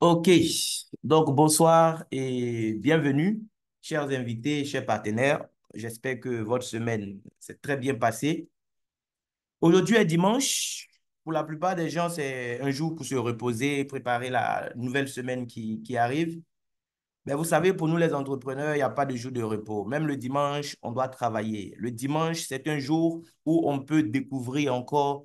Ok, donc bonsoir et bienvenue, chers invités, chers partenaires. J'espère que votre semaine s'est très bien passée. Aujourd'hui est dimanche. Pour la plupart des gens, c'est un jour pour se reposer, préparer la nouvelle semaine qui arrive. Mais vous savez, pour nous les entrepreneurs, il n'y a pas de jour de repos. Même le dimanche, on doit travailler. Le dimanche, c'est un jour où on peut découvrir encore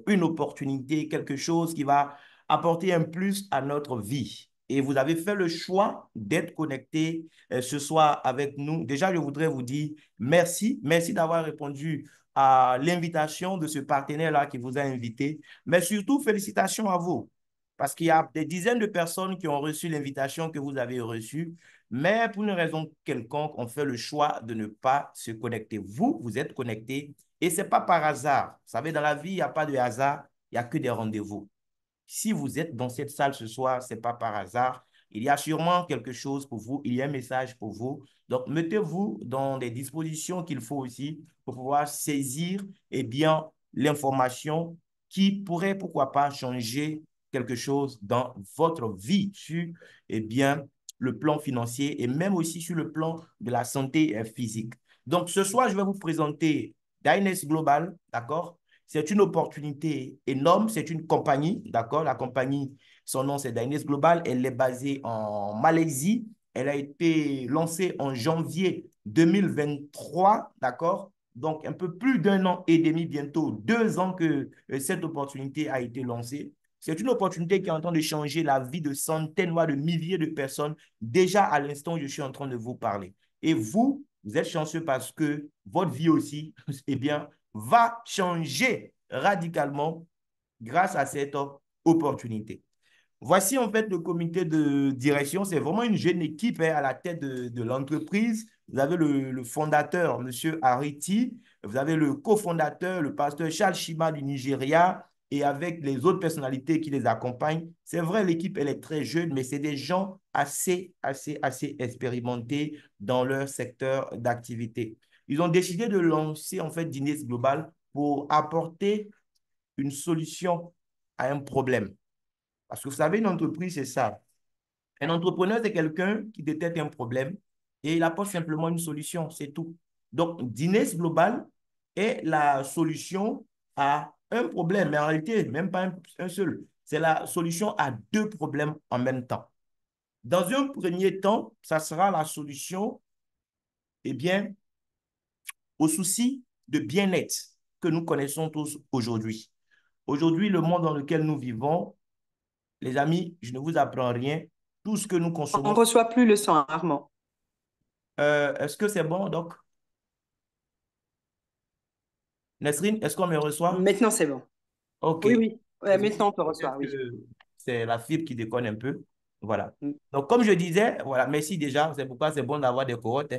une opportunité, quelque chose qui va apporter un plus à notre vie. Et vous avez fait le choix d'être connecté ce soir avec nous. Déjà, je voudrais vous dire merci. Merci d'avoir répondu à l'invitation de ce partenaire-là qui vous a invité. Mais surtout, félicitations à vous. Parce qu'il y a des dizaines de personnes qui ont reçu l'invitation que vous avez reçue, mais pour une raison quelconque, on fait le choix de ne pas se connecter. Vous, vous êtes connectés et ce n'est pas par hasard. Vous savez, dans la vie, il n'y a pas de hasard, il n'y a que des rendez-vous. Si vous êtes dans cette salle ce soir, ce n'est pas par hasard. Il y a sûrement quelque chose pour vous, il y a un message pour vous. Donc, mettez-vous dans des dispositions qu'il faut aussi pour pouvoir saisir eh bien, l'information qui pourrait, pourquoi pas, changer quelque chose dans votre vie sur eh bien, le plan financier et même aussi sur le plan de la santé physique. Donc, ce soir, je vais vous présenter Dyness Global, d'accord? C'est une opportunité énorme. C'est une compagnie, d'accord? La compagnie, son nom, c'est Dyness Global. Elle est basée en Malaisie. Elle a été lancée en janvier 2023, d'accord? Donc, un peu plus d'un an et demi, bientôt 2 ans que cette opportunité a été lancée. C'est une opportunité qui est en train de changer la vie de centaines, voire de milliers de personnes, déjà à l'instant où je suis en train de vous parler. Et vous, vous êtes chanceux parce que votre vie aussi, eh bien, va changer radicalement grâce à cette opportunité. Voici en fait le comité de direction. C'est vraiment une jeune équipe à la tête de l'entreprise. Vous avez le fondateur, M. Ariti. Vous avez le cofondateur, le pasteur Charles Shima du Nigeria. Et avec les autres personnalités qui les accompagnent. C'est vrai, l'équipe, elle est très jeune, mais c'est des gens assez expérimentés dans leur secteur d'activité. Ils ont décidé de lancer en fait Dines Global pour apporter une solution à un problème. Parce que vous savez, une entreprise, c'est ça. Un entrepreneur, c'est quelqu'un qui détecte un problème et il apporte simplement une solution, c'est tout. Donc, Dines Global est la solution à un problème, mais en réalité, même pas un seul. C'est la solution à deux problèmes en même temps. Dans un premier temps, ça sera la solution, eh bien, aux soucis de bien-être que nous connaissons tous aujourd'hui. Aujourd'hui, le monde dans lequel nous vivons, les amis, je ne vous apprends rien. Tout ce que nous On consommons. ne reçoit plus le son, Armand. Est-ce que c'est bon, donc? Nesrine, est-ce qu'on me reçoit? Maintenant, c'est bon. OK. Oui, oui. Ouais, Désolé, maintenant, on te reçoit, peut-être oui. que c'est la fibre qui déconne un peu. Voilà. Mm. Donc, comme je disais, voilà, merci déjà. C'est pourquoi c'est bon d'avoir des corottes.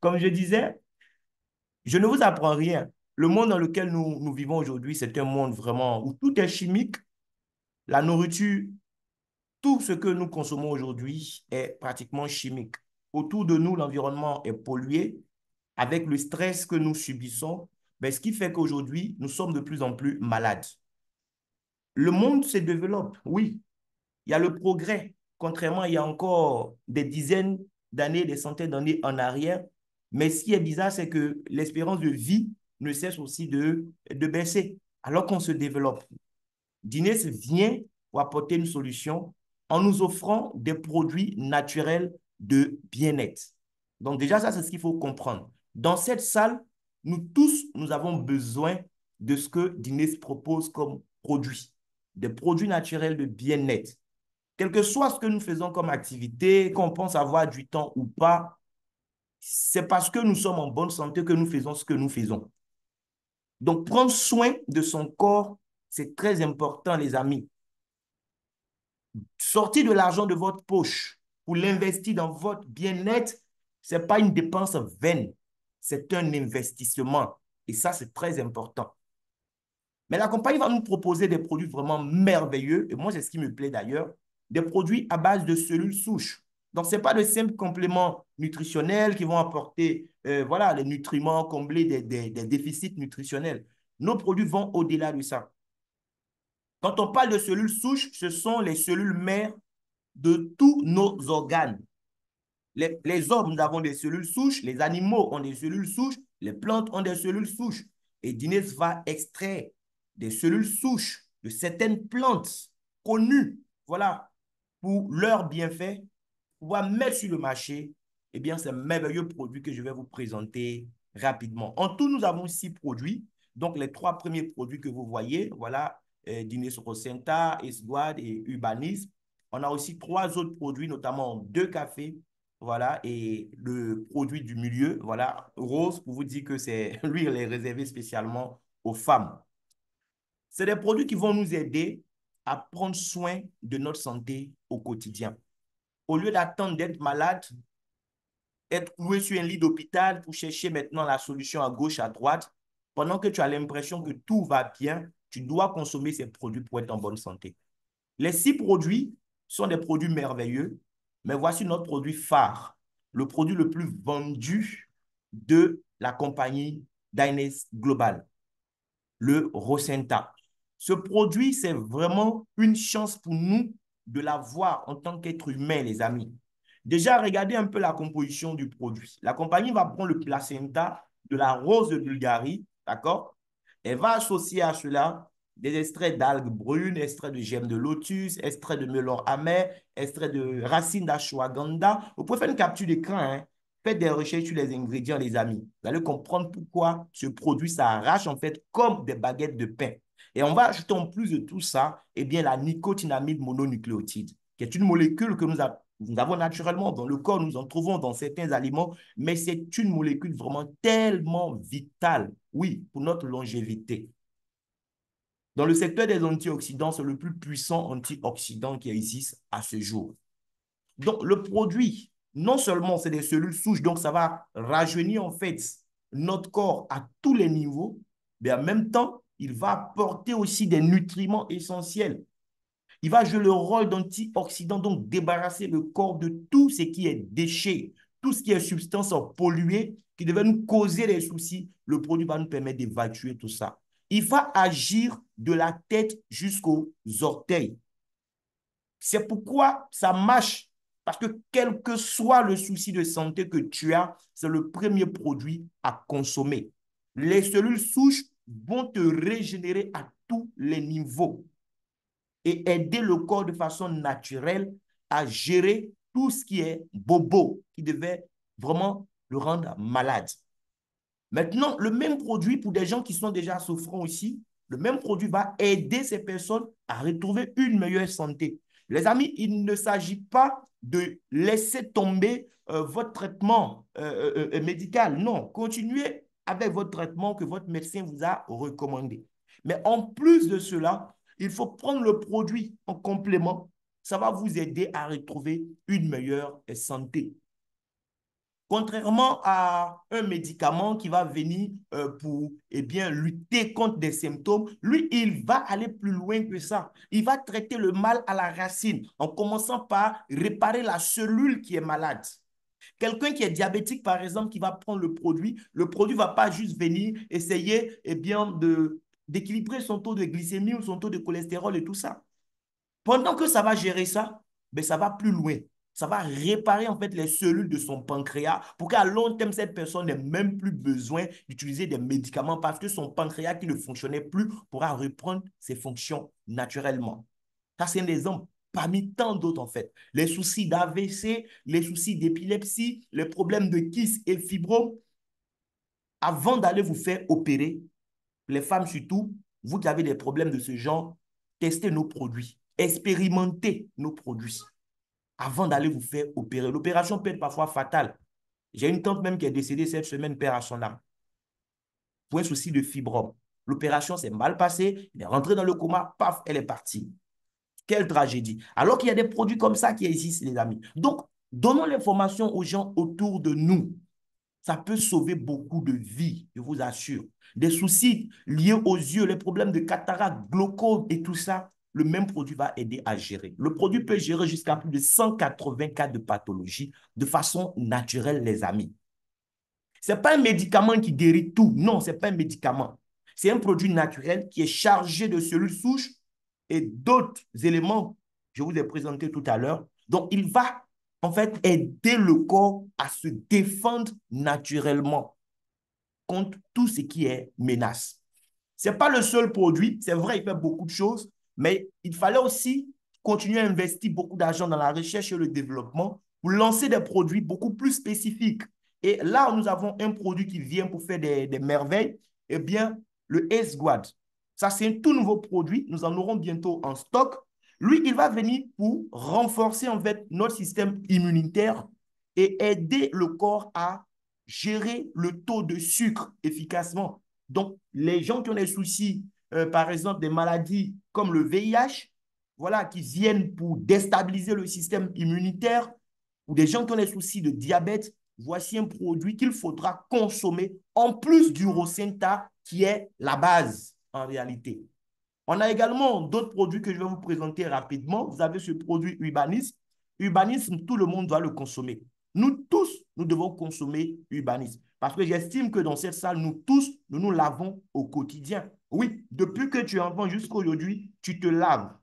Comme je disais, je ne vous apprends rien. Le monde dans lequel nous vivons aujourd'hui, c'est un monde vraiment où tout est chimique. La nourriture, tout ce que nous consommons aujourd'hui est pratiquement chimique. Autour de nous, l'environnement est pollué avec le stress que nous subissons, ben, ce qui fait qu'aujourd'hui, nous sommes de plus en plus malades. Le monde se développe, oui, il y a le progrès, contrairement il y a encore des dizaines d'années, des centaines d'années en arrière, mais ce qui est bizarre, c'est que l'espérance de vie ne cesse aussi de baisser, alors qu'on se développe. Dines vient pour apporter une solution en nous offrant des produits naturels de bien-être. Donc déjà, ça, c'est ce qu'il faut comprendre. Dans cette salle, nous tous, nous avons besoin de ce que Dines propose comme produit, des produits naturels de bien-être. Quel que soit ce que nous faisons comme activité, qu'on pense avoir du temps ou pas, c'est parce que nous sommes en bonne santé que nous faisons ce que nous faisons. Donc, prendre soin de son corps, c'est très important, les amis. Sortir de l'argent de votre poche pour l'investir dans votre bien-être, ce n'est pas une dépense vaine, c'est un investissement. Et ça, c'est très important. Mais la compagnie va nous proposer des produits vraiment merveilleux, et moi, c'est ce qui me plaît d'ailleurs, des produits à base de cellules souches. Donc, ce n'est pas de simples compléments nutritionnels qui vont apporter voilà, les nutriments, combler des déficits nutritionnels. Nos produits vont au-delà de ça. Quand on parle de cellules souches, ce sont les cellules mères de tous nos organes. Les hommes, nous avons des cellules souches, les animaux ont des cellules souches, les plantes ont des cellules souches. Et Dines va extraire des cellules souches de certaines plantes connues, voilà, pour leurs bienfaits, pouvoir mettre sur le marché, eh bien, c'est un merveilleux produit que je vais vous présenter rapidement. En tout, nous avons 6 produits. Donc, les 3 premiers produits que vous voyez, voilà, Dines Rosenta, Esguad et Urbanisme. On a aussi 3 autres produits, notamment 2 cafés, voilà, et le produit du milieu, voilà, rose, pour vous dire que c'est lui, il est réservé spécialement aux femmes. C'est des produits qui vont nous aider à prendre soin de notre santé au quotidien. Au lieu d'attendre d'être malade, être cloué sur un lit d'hôpital pour chercher maintenant la solution à gauche, à droite, pendant que tu as l'impression que tout va bien, tu dois consommer ces produits pour être en bonne santé. Les 6 produits sont des produits merveilleux, mais voici notre produit phare, le produit le plus vendu de la compagnie Dynes Global, le Rosenta. Ce produit, c'est vraiment une chance pour nous de l'avoir en tant qu'être humain, les amis. Déjà, regardez un peu la composition du produit. La compagnie va prendre le placenta de la rose de Bulgarie, d'accord? Elle va associer à cela des extraits d'algues brunes, extraits de gemmes de lotus, extraits de melon amer, extraits de racines d'ashwagandha. Vous pouvez faire une capture d'écran, hein? Faites des recherches sur les ingrédients, les amis. Vous allez comprendre pourquoi ce produit s'arrache en fait comme des baguettes de pain. Et on va ajouter en plus de tout ça, eh bien, la nicotinamide mononucléotide, qui est une molécule que nous avons naturellement dans le corps, nous en trouvons dans certains aliments, mais c'est une molécule vraiment tellement vitale, oui, pour notre longévité. Dans le secteur des antioxydants, c'est le plus puissant antioxydant qui existe à ce jour. Donc, le produit, non seulement c'est des cellules souches, donc ça va rajeunir en fait notre corps à tous les niveaux, mais en même temps, il va apporter aussi des nutriments essentiels. Il va jouer le rôle d'antioxydant, donc débarrasser le corps de tout ce qui est déchets, tout ce qui est substance polluée qui devait nous causer des soucis. Le produit va nous permettre d'évacuer tout ça. Il va agir de la tête jusqu'aux orteils. C'est pourquoi ça marche. Parce que quel que soit le souci de santé que tu as, c'est le premier produit à consommer. Les cellules souches vont te régénérer à tous les niveaux et aider le corps de façon naturelle à gérer tout ce qui est bobo, qui devait vraiment le rendre malade. Maintenant, le même produit pour des gens qui sont déjà souffrants aussi, le même produit va aider ces personnes à retrouver une meilleure santé. Les amis, il ne s'agit pas de laisser tomber votre traitement médical. Non, continuez avec votre traitement que votre médecin vous a recommandé. Mais en plus de cela, il faut prendre le produit en complément. Ça va vous aider à retrouver une meilleure santé. Contrairement à un médicament qui va venir pour eh bien, lutter contre des symptômes, lui, il va aller plus loin que ça. Il va traiter le mal à la racine en commençant par réparer la cellule qui est malade. Quelqu'un qui est diabétique, par exemple, qui va prendre le produit ne va pas juste venir essayer eh bien, d'équilibrer son taux de glycémie ou son taux de cholestérol et tout ça. Pendant que ça va gérer ça, ben ça va plus loin. Ça va réparer en fait les cellules de son pancréas pour qu'à long terme, cette personne n'ait même plus besoin d'utiliser des médicaments parce que son pancréas qui ne fonctionnait plus pourra reprendre ses fonctions naturellement. Ça, c'est un exemple parmi tant d'autres en fait. Les soucis d'AVC, les soucis d'épilepsie, les problèmes de kyste et fibrome. Avant d'aller vous faire opérer, les femmes surtout, vous qui avez des problèmes de ce genre, testez nos produits, expérimentez nos produits avant d'aller vous faire opérer. L'opération peut être parfois fatale. J'ai une tante même qui est décédée cette semaine, père à son âme, pour un souci de fibrome. L'opération s'est mal passée, elle est rentrée dans le coma, paf, elle est partie. Quelle tragédie. Alors qu'il y a des produits comme ça qui existent, les amis. Donc, donnons l'information aux gens autour de nous. Ça peut sauver beaucoup de vies, je vous assure. Des soucis liés aux yeux, les problèmes de cataracte, glaucome et tout ça, le même produit va aider à gérer. Le produit peut gérer jusqu'à plus de 180 cas de pathologie de façon naturelle, les amis. Ce n'est pas un médicament qui guérit tout. Non, ce n'est pas un médicament. C'est un produit naturel qui est chargé de cellules souches et d'autres éléments que je vous ai présentés tout à l'heure. Donc, il va en fait aider le corps à se défendre naturellement contre tout ce qui est menace. Ce n'est pas le seul produit. C'est vrai, il fait beaucoup de choses, mais il fallait aussi continuer à investir beaucoup d'argent dans la recherche et le développement pour lancer des produits beaucoup plus spécifiques. Et là, nous avons un produit qui vient pour faire des merveilles. Eh bien, le S-Guard. Ça, c'est un tout nouveau produit. Nous en aurons bientôt en stock. Lui, il va venir pour renforcer en fait notre système immunitaire et aider le corps à gérer le taux de sucre efficacement. Donc, les gens qui ont des soucis, par exemple, des maladies comme le VIH, voilà, qui viennent pour déstabiliser le système immunitaire, ou des gens qui ont des soucis de diabète, voici un produit qu'il faudra consommer en plus du Rosenta, qui est la base en réalité. On a également d'autres produits que je vais vous présenter rapidement. Vous avez ce produit Urbanisme. Urbanisme, tout le monde doit le consommer. Nous tous, nous devons consommer Urbanisme. Parce que j'estime que dans cette salle, nous tous, nous nous lavons au quotidien. Oui, depuis que tu es enfant jusqu'à aujourd'hui, tu te laves.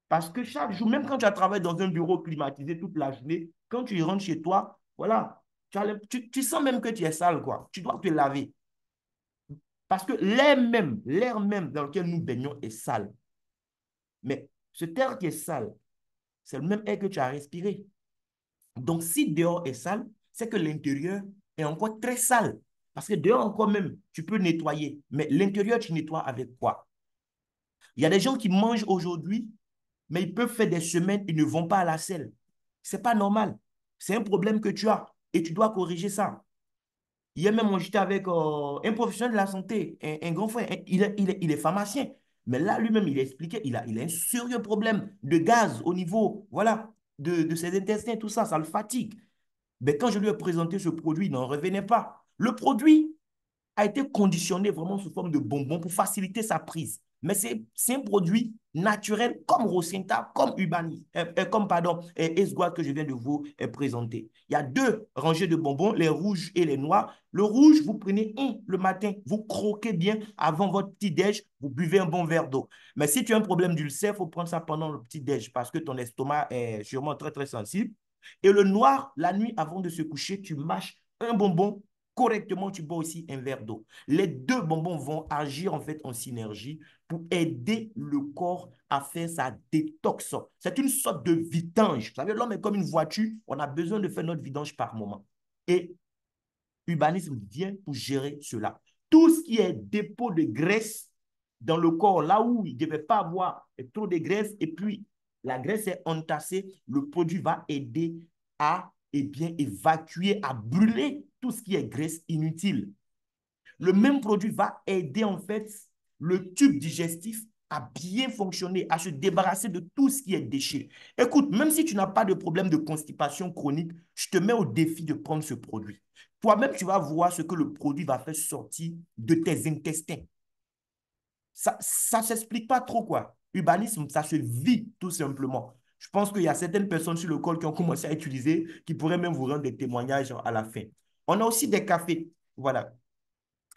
Parce que chaque jour, même quand tu as travaillé dans un bureau climatisé toute la journée, quand tu rentres chez toi, voilà, tu sens même que tu es sale, quoi. Tu dois te laver. Parce que l'air même dans lequel nous baignons est sale. Mais cet air qui est sale, c'est le même air que tu as respiré. Donc, si dehors est sale, c'est que l'intérieur est encore très sale. Parce que dehors encore même, tu peux nettoyer. Mais l'intérieur, tu nettoies avec quoi? Il y a des gens qui mangent aujourd'hui, mais ils peuvent faire des semaines, ils ne vont pas à la selle. Ce n'est pas normal. C'est un problème que tu as et tu dois corriger ça. Hier même, moi, j'étais avec un professionnel de la santé, un grand frère. Il est pharmacien. Mais là, lui-même, il a expliqué, il a un sérieux problème de gaz au niveau, voilà, de ses intestins, tout ça, ça le fatigue. Mais quand je lui ai présenté ce produit, il n'en revenait pas. Le produit a été conditionné vraiment sous forme de bonbons pour faciliter sa prise. Mais c'est un produit naturel comme Rocinta, comme Ubani, comme pardon, Esguard que je viens de vous présenter. Il y a deux rangées de bonbons, les rouges et les noirs. Le rouge, vous prenez un le matin, vous croquez bien avant votre petit-déj, vous buvez un bon verre d'eau. Mais si tu as un problème d'ulcère, il faut prendre ça pendant le petit-déj parce que ton estomac est sûrement très, très sensible. Et le noir, la nuit avant de se coucher, tu mâches un bonbon correctement, tu bois aussi un verre d'eau. Les deux bonbons vont agir en fait en synergie pour aider le corps à faire sa détox. C'est une sorte de vidange. Vous savez, l'homme est comme une voiture, on a besoin de faire notre vidange par moment. Et Urbanisme vient pour gérer cela. Tout ce qui est dépôt de graisse dans le corps, là où il ne devait pas avoir trop de graisse, et puis la graisse est entassée, le produit va aider à bien, évacuer, à brûler tout ce qui est graisse inutile. Le même produit va aider en fait le tube digestif à bien fonctionner, à se débarrasser de tout ce qui est déchet. Écoute, même si tu n'as pas de problème de constipation chronique, je te mets au défi de prendre ce produit. Toi-même, tu vas voir ce que le produit va faire sortir de tes intestins. Ça ne s'explique pas trop, quoi. Urbanisme, ça se vit tout simplement. Je pense qu'il y a certaines personnes sur le col qui ont commencé à utiliser, qui pourraient même vous rendre des témoignages à la fin. On a aussi des cafés. Voilà,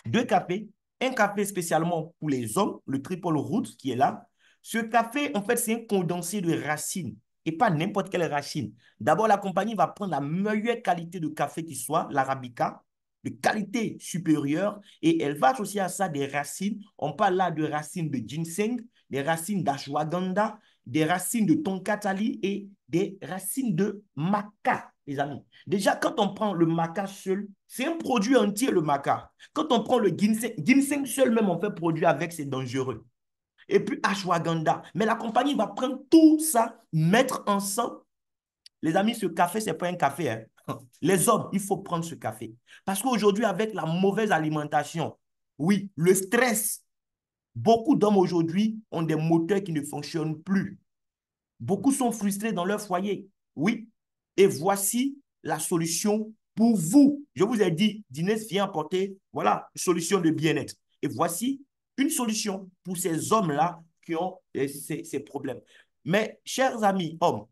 deux cafés, un café spécialement pour les hommes, le triple root qui est là. Ce café, en fait, c'est un condensé de racines et pas n'importe quelle racine. D'abord, la compagnie va prendre la meilleure qualité de café qui soit, l'Arabica, de qualité supérieure, et elle va associer à ça des racines. On parle là de racines de ginseng, des racines d'ashwagandha, des racines de tonkatali et des racines de maca, les amis. Déjà, quand on prend le maca seul, c'est un produit entier, le maca. Quand on prend le ginseng, ginseng seul même, on fait produit avec, c'est dangereux. Et puis ashwagandha. Mais la compagnie va prendre tout ça, mettre ensemble. Les amis, ce café, ce n'est pas un café, hein. Les hommes, il faut prendre ce café. Parce qu'aujourd'hui, avec la mauvaise alimentation, oui, le stress, beaucoup d'hommes aujourd'hui ont des moteurs qui ne fonctionnent plus. Beaucoup sont frustrés dans leur foyer. Oui. Et voici la solution pour vous. Je vous ai dit, Dinès vient apporter, voilà, une solution de bien-être. Et voici une solution pour ces hommes-là qui ont ces problèmes. Mais, chers amis hommes,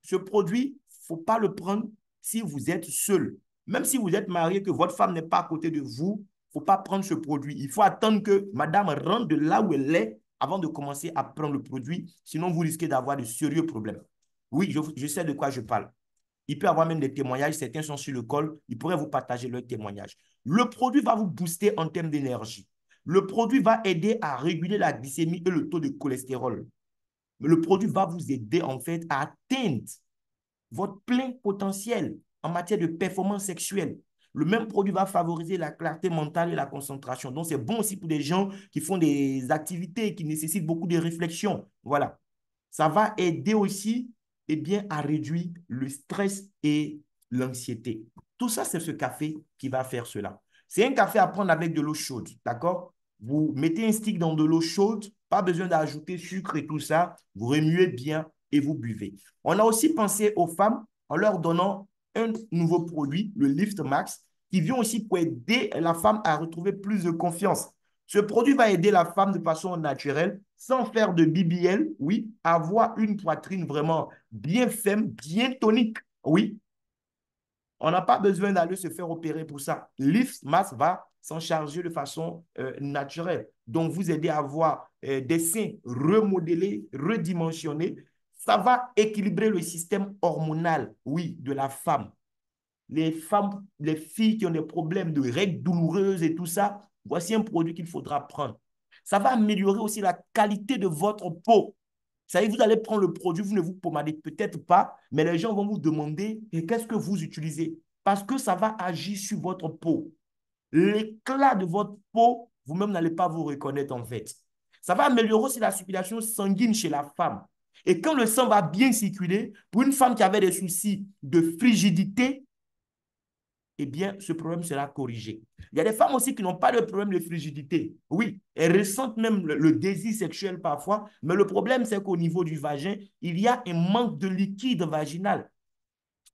ce produit, il ne faut pas le prendre si vous êtes seul. Même si vous êtes marié, que votre femme n'est pas à côté de vous, il ne faut pas prendre ce produit. Il faut attendre que madame rentre de là où elle est avant de commencer à prendre le produit, sinon vous risquez d'avoir de sérieux problèmes. Oui, je sais de quoi je parle. Il peut y avoir même des témoignages, certains sont sur le col, ils pourraient vous partager leurs témoignages. Le produit va vous booster en termes d'énergie. Le produit va aider à réguler la glycémie et le taux de cholestérol. Le produit va vous aider en fait à atteindre votre plein potentiel en matière de performance sexuelle. Le même produit va favoriser la clarté mentale et la concentration. Donc, c'est bon aussi pour des gens qui font des activités qui nécessitent beaucoup de réflexion. Voilà. Ça va aider aussi eh bien, à réduire le stress et l'anxiété. Tout ça, c'est ce café qui va faire cela. C'est un café à prendre avec de l'eau chaude, d'accord? Vous mettez un stick dans de l'eau chaude, pas besoin d'ajouter sucre et tout ça. Vous remuez bien et vous buvez. On a aussi pensé aux femmes en leur donnant un nouveau produit, le Lift Max, qui vient aussi pour aider la femme à retrouver plus de confiance. Ce produit va aider la femme de façon naturelle, sans faire de BBL, oui, avoir une poitrine vraiment bien ferme, bien tonique, oui. On n'a pas besoin d'aller se faire opérer pour ça. Lift Max va s'en charger de façon naturelle. Donc, vous aider à avoir des seins remodelés, redimensionnés. Ça va équilibrer le système hormonal, oui, de la femme. Les femmes, les filles qui ont des problèmes de règles douloureuses et tout ça, voici un produit qu'il faudra prendre. Ça va améliorer aussi la qualité de votre peau. Ça veut dire, vous allez prendre le produit, vous ne vous pomadez peut-être pas, mais les gens vont vous demander qu'est-ce que vous utilisez parce que ça va agir sur votre peau. L'éclat de votre peau, vous-même n'allez pas vous reconnaître en fait. Ça va améliorer aussi la circulation sanguine chez la femme. Et quand le sang va bien circuler, pour une femme qui avait des soucis de frigidité, eh bien, ce problème sera corrigé. Il y a des femmes aussi qui n'ont pas de problème de frigidité. Oui, elles ressentent même le désir sexuel parfois, mais le problème, c'est qu'au niveau du vagin, il y a un manque de liquide vaginal.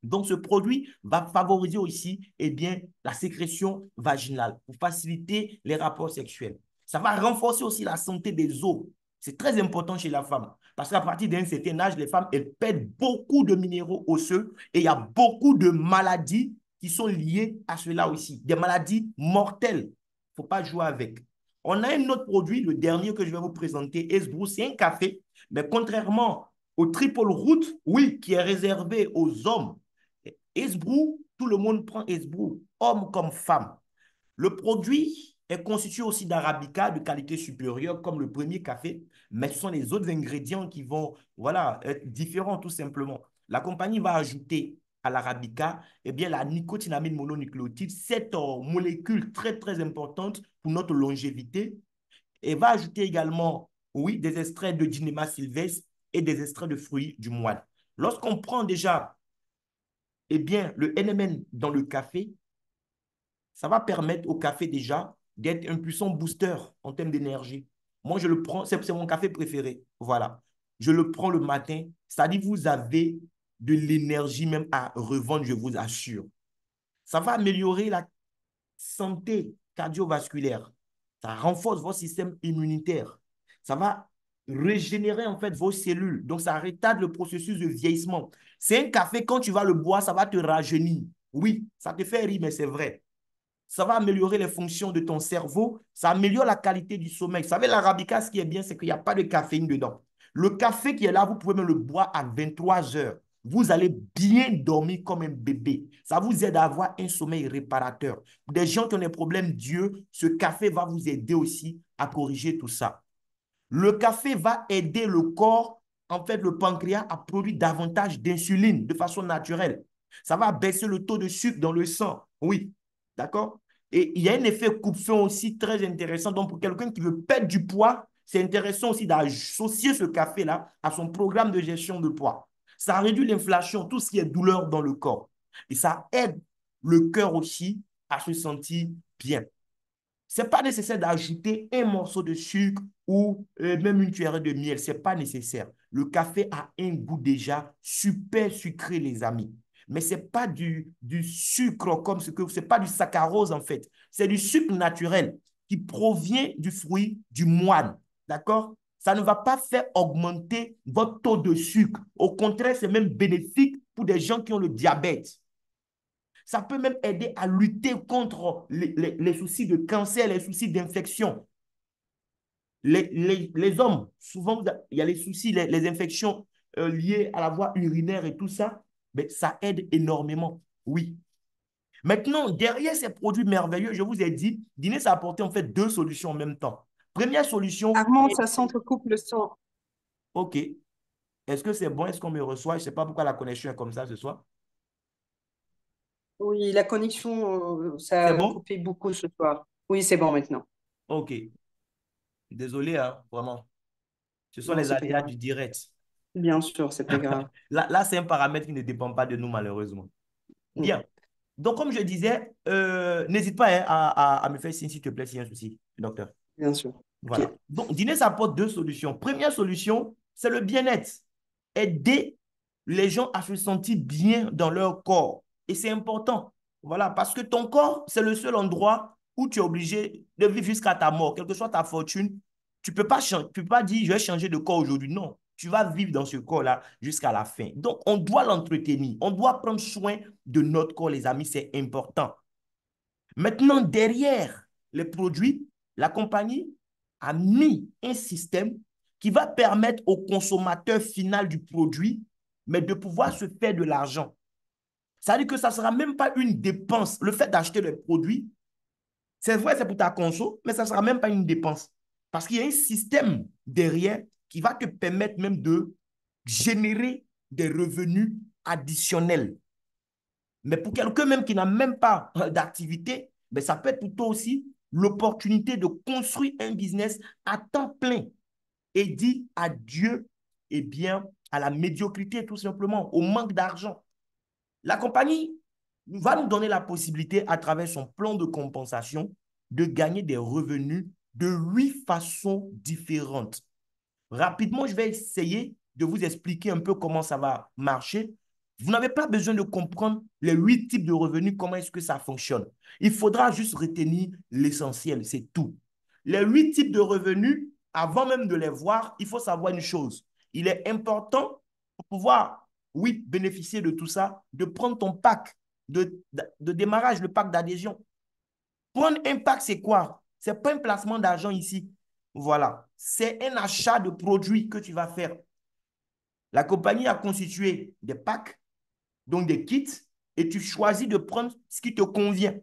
Donc, ce produit va favoriser aussi eh bien, la sécrétion vaginale pour faciliter les rapports sexuels. Ça va renforcer aussi la santé des os. C'est très important chez la femme parce qu'à partir d'un certain âge, les femmes elles perdent beaucoup de minéraux osseux et il y a beaucoup de maladies qui sont liées à cela aussi. Des maladies mortelles. Il ne faut pas jouer avec. On a un autre produit, le dernier que je vais vous présenter, Esbro, c'est un café, mais contrairement au triple root, oui, qui est réservé aux hommes, Esbrou, tout le monde prend Esbrou, homme comme femme. Le produit est constitué aussi d'arabica de qualité supérieure, comme le premier café, mais ce sont les autres ingrédients qui vont voilà, être différents tout simplement. La compagnie va ajouter à l'arabica eh bien, la nicotinamide mononucléotide, cette molécule très, très importante pour notre longévité, et va ajouter également, oui, des extraits de Dynema sylvestre et des extraits de fruits du moine. Lorsqu'on prend déjà eh bien, le NMN dans le café, ça va permettre au café déjà d'être un puissant booster en termes d'énergie. Moi, je le prends, c'est mon café préféré. Voilà. Je le prends le matin. C'est-à-dire, vous avez de l'énergie même à revendre, je vous assure. Ça va améliorer la santé cardiovasculaire. Ça renforce votre système immunitaire. Ça va régénérer en fait vos cellules. Donc, ça retarde le processus de vieillissement. C'est un café, quand tu vas le boire, ça va te rajeunir. Oui, ça te fait rire, mais c'est vrai. Ça va améliorer les fonctions de ton cerveau. Ça améliore la qualité du sommeil. Vous savez, l'arabica, ce qui est bien, c'est qu'il n'y a pas de caféine dedans. Le café qui est là, vous pouvez même le boire à 23 heures. Vous allez bien dormir comme un bébé. Ça vous aide à avoir un sommeil réparateur. Pour des gens qui ont des problèmes d'yeux, ce café va vous aider aussi à corriger tout ça. Le café va aider le corps, en fait, le pancréas à produire davantage d'insuline de façon naturelle. Ça va baisser le taux de sucre dans le sang. Oui, d'accord? Et il y a un effet coupe-faim aussi très intéressant. Donc, pour quelqu'un qui veut perdre du poids, c'est intéressant aussi d'associer ce café-là à son programme de gestion de poids. Ça réduit l'inflation, tout ce qui est douleur dans le corps. Et ça aide le cœur aussi à se sentir bien. Ce n'est pas nécessaire d'ajouter un morceau de sucre ou même une cuillerée de miel. Ce n'est pas nécessaire. Le café a un goût déjà super sucré, les amis. Mais ce n'est pas du sucre comme ce que... Ce n'est pas du saccharose, en fait. C'est du sucre naturel qui provient du fruit du moine. D'accord? Ça ne va pas faire augmenter votre taux de sucre. Au contraire, c'est même bénéfique pour des gens qui ont le diabète. Ça peut même aider à lutter contre les soucis de cancer, les soucis d'infection. Les hommes, souvent, il y a les soucis, les infections liées à la voie urinaire et tout ça, mais ça aide énormément. Oui. Maintenant, derrière ces produits merveilleux, je vous ai dit, Guinness a apporté en fait deux solutions en même temps. Première solution, Armand, ça s'entrecoupe le son. OK. Est-ce que c'est bon? Est-ce qu'on me reçoit? Je ne sais pas pourquoi la connexion est comme ça ce soir. Oui, la connexion, C'est ça a bon? coupé beaucoup ce soir. Oui, c'est bon maintenant. OK. Désolé, hein, vraiment. Ce sont Non, les c'est pas aléas grave. du direct. Bien sûr, c'est pas grave. Là, c'est un paramètre qui ne dépend pas de nous, malheureusement. Mm, Bien. Donc, comme je disais, n'hésite pas hein, à me faire signe, s'il te plaît, s'il y a un souci, docteur. bien sûr. Ok, Voilà. Donc, Dîner apporte deux solutions. Première solution, c'est le bien-être. Aider les gens à se sentir bien dans leur corps. Et c'est important. Voilà, parce que ton corps, c'est le seul endroit où tu es obligé de vivre jusqu'à ta mort, quelle que soit ta fortune. Tu ne peux pas changer, tu peux pas dire, je vais changer de corps aujourd'hui. Non, tu vas vivre dans ce corps-là jusqu'à la fin. Donc, on doit l'entretenir. On doit prendre soin de notre corps, les amis, c'est important. Maintenant, derrière les produits, la compagnie a mis un système qui va permettre au consommateur final du produit, mais de pouvoir se faire de l'argent. Ça veut dire que ça ne sera même pas une dépense. Le fait d'acheter le produit, c'est vrai, c'est pour ta conso, mais ça ne sera même pas une dépense. Parce qu'il y a un système derrière qui va te permettre même de générer des revenus additionnels. Mais pour quelqu'un même qui n'a même pas d'activité, ben ça peut être plutôt aussi l'opportunité de construire un business à temps plein et dire adieu eh bien, à la médiocrité, tout simplement, au manque d'argent. La compagnie va nous donner la possibilité, à travers son plan de compensation, de gagner des revenus de 8 façons différentes. Rapidement, je vais essayer de vous expliquer un peu comment ça va marcher. Vous n'avez pas besoin de comprendre les 8 types de revenus, comment est-ce que ça fonctionne. Il faudra juste retenir l'essentiel, c'est tout. Les 8 types de revenus, avant même de les voir, il faut savoir une chose. Il est important pour pouvoir, oui, bénéficier de tout ça, de prendre ton pack de démarrage, le pack d'adhésion. Prendre un pack, c'est quoi? Ce n'est pas un placement d'argent ici. Voilà. C'est un achat de produits que tu vas faire. La compagnie a constitué des packs, donc des kits, et tu choisis de prendre ce qui te convient.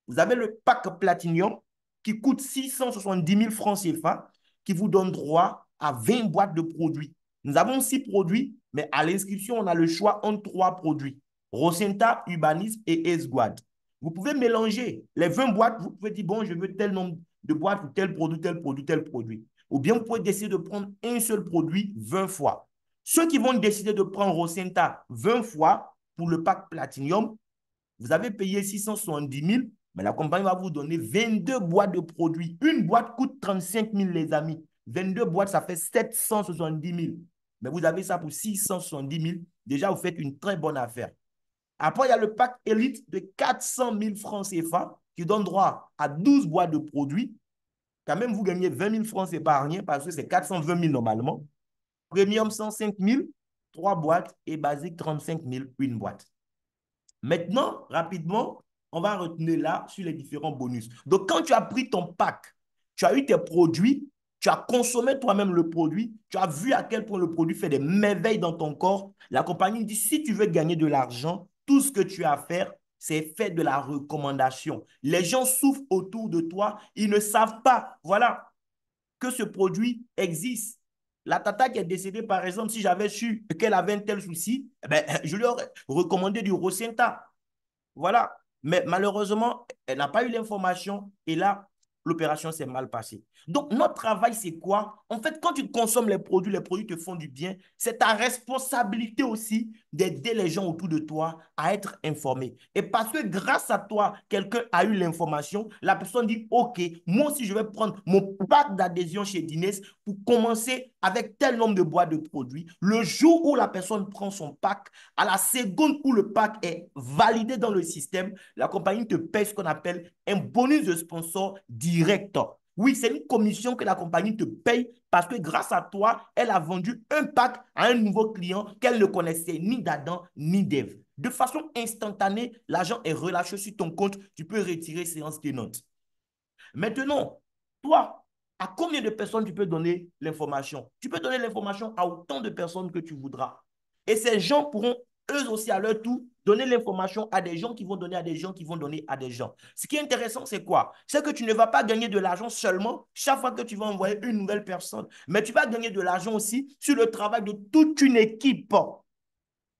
Vous avez le pack Platinum qui coûte 670 000 francs CFA, qui vous donne droit à 20 boîtes de produits. Nous avons 6 produits, mais à l'inscription, on a le choix entre 3 produits. Rosenta, Urbanisme et Esguad. Vous pouvez mélanger les 20 boîtes. Vous pouvez dire, bon, je veux tel nombre de boîtes pour tel produit, tel produit, tel produit. Ou bien vous pouvez décider de prendre un seul produit 20 fois. Ceux qui vont décider de prendre Rosenta 20 fois pour le pack Platinum, vous avez payé 670 000, mais la compagnie va vous donner 22 boîtes de produits. Une boîte coûte 35 000, les amis. 22 boîtes, ça fait 770 000. Mais vous avez ça pour 670 000. Déjà, vous faites une très bonne affaire. Après, il y a le pack Elite de 400 000 francs CFA qui donne droit à 12 boîtes de produits. Quand même, vous gagnez 20 000 francs épargnés parce que c'est 420 000 normalement. Premium 105 000, 3 boîtes et basique 35 000, une boîte. Maintenant, rapidement, on va retenir là sur les différents bonus. Donc, quand tu as pris ton pack, tu as eu tes produits, tu as consommé toi-même le produit, tu as vu à quel point le produit fait des merveilles dans ton corps, la compagnie dit, si tu veux gagner de l'argent, tout ce que tu as à faire, c'est faire de la recommandation. Les gens souffrent autour de toi, ils ne savent pas, voilà, que ce produit existe. La tata qui est décédée, par exemple, si j'avais su qu'elle avait un tel souci, eh ben, je lui aurais recommandé du Rosenta. Voilà. Mais malheureusement, elle n'a pas eu l'information et là, l'opération s'est mal passée. Donc, notre travail, c'est quoi? En fait, quand tu consommes les produits te font du bien. C'est ta responsabilité aussi d'aider les gens autour de toi à être informés. Et parce que grâce à toi, quelqu'un a eu l'information, la personne dit, OK, moi aussi, je vais prendre mon pack d'adhésion chez Dines pour commencer avec tel nombre de boîtes de produits. Le jour où la personne prend son pack, à la seconde où le pack est validé dans le système, la compagnie te paye ce qu'on appelle un bonus de sponsor direct. Oui, c'est une commission que la compagnie te paye parce que grâce à toi, elle a vendu un pack à un nouveau client qu'elle ne connaissait ni d'Adam ni d'Ève. De façon instantanée, l'argent est relâché sur ton compte. Tu peux retirer séance tenante. Maintenant, toi, À combien de personnes tu peux donner l'information? Tu peux donner l'information à autant de personnes que tu voudras. Et ces gens pourront eux aussi à leur tour donner l'information à des gens qui vont donner à des gens qui vont donner à des gens. Ce qui est intéressant, c'est quoi? C'est que tu ne vas pas gagner de l'argent seulement chaque fois que tu vas envoyer une nouvelle personne, mais tu vas gagner de l'argent aussi sur le travail de toute une équipe.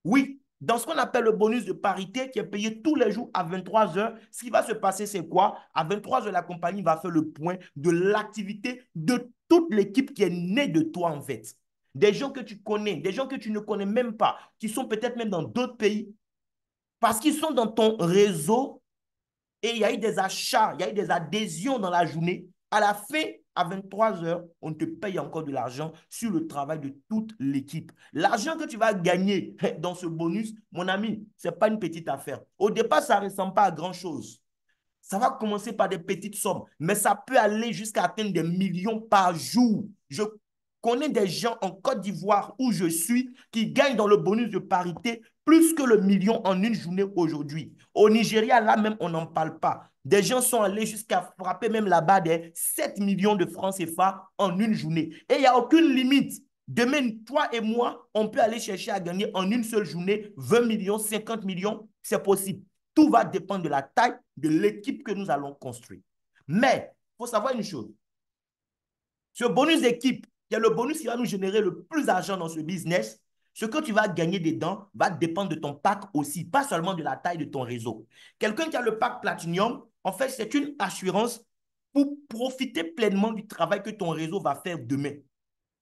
Oui, dans ce qu'on appelle le bonus de parité qui est payé tous les jours à 23 heures, ce qui va se passer, c'est quoi? À 23 heures, la compagnie va faire le point de l'activité de toute l'équipe qui est née de toi, en fait. Des gens que tu connais, des gens que tu ne connais même pas, qui sont peut-être même dans d'autres pays, parce qu'ils sont dans ton réseau et il y a eu des achats, il y a eu des adhésions dans la journée. À la fin, à 23 heures, on te paye encore de l'argent sur le travail de toute l'équipe. L'argent que tu vas gagner dans ce bonus, mon ami, ce n'est pas une petite affaire. Au départ, ça ne ressemble pas à grand-chose. Ça va commencer par des petites sommes, mais ça peut aller jusqu'à atteindre des millions par jour. Je connais des gens en Côte d'Ivoire où je suis qui gagnent dans le bonus de parité plus que le million en une journée aujourd'hui. Au Nigeria, là même, on n'en parle pas. Des gens sont allés jusqu'à frapper même là-bas des 7 millions de francs CFA en une journée. Et il n'y a aucune limite. Demain, toi et moi, on peut aller chercher à gagner en une seule journée 20 millions, 50 millions, c'est possible. Tout va dépendre de la taille de l'équipe que nous allons construire. Mais, il faut savoir une chose. Ce bonus d'équipe, qui est le bonus qui va nous générer le plus d'argent dans ce business, ce que tu vas gagner dedans va dépendre de ton pack aussi, pas seulement de la taille de ton réseau. Quelqu'un qui a le pack Platinum, en fait, c'est une assurance pour profiter pleinement du travail que ton réseau va faire demain.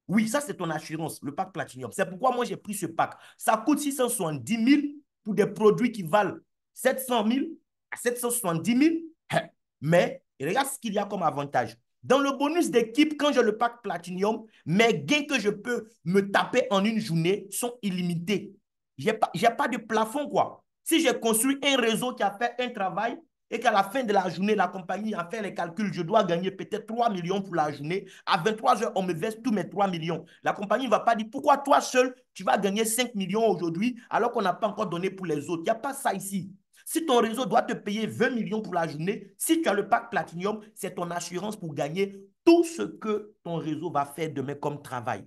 Oui, ça, c'est ton assurance, le pack Platinum. C'est pourquoi moi, j'ai pris ce pack. Ça coûte 670 000 pour des produits qui valent 700 000 à 770 000. Mais regarde ce qu'il y a comme avantage. Dans le bonus d'équipe, quand j'ai le pack Platinum, mes gains que je peux me taper en une journée sont illimités. Je n'ai pas de plafond, quoi. Si j'ai construit un réseau qui a fait un travail, et qu'à la fin de la journée, la compagnie a fait les calculs, je dois gagner peut-être 3 millions pour la journée. À 23 heures, on me verse tous mes 3 millions. La compagnie ne va pas dire pourquoi toi seul, tu vas gagner 5 millions aujourd'hui alors qu'on n'a pas encore donné pour les autres. Il n'y a pas ça ici. Si ton réseau doit te payer 20 millions pour la journée, si tu as le pack Platinum, c'est ton assurance pour gagner tout ce que ton réseau va faire demain comme travail.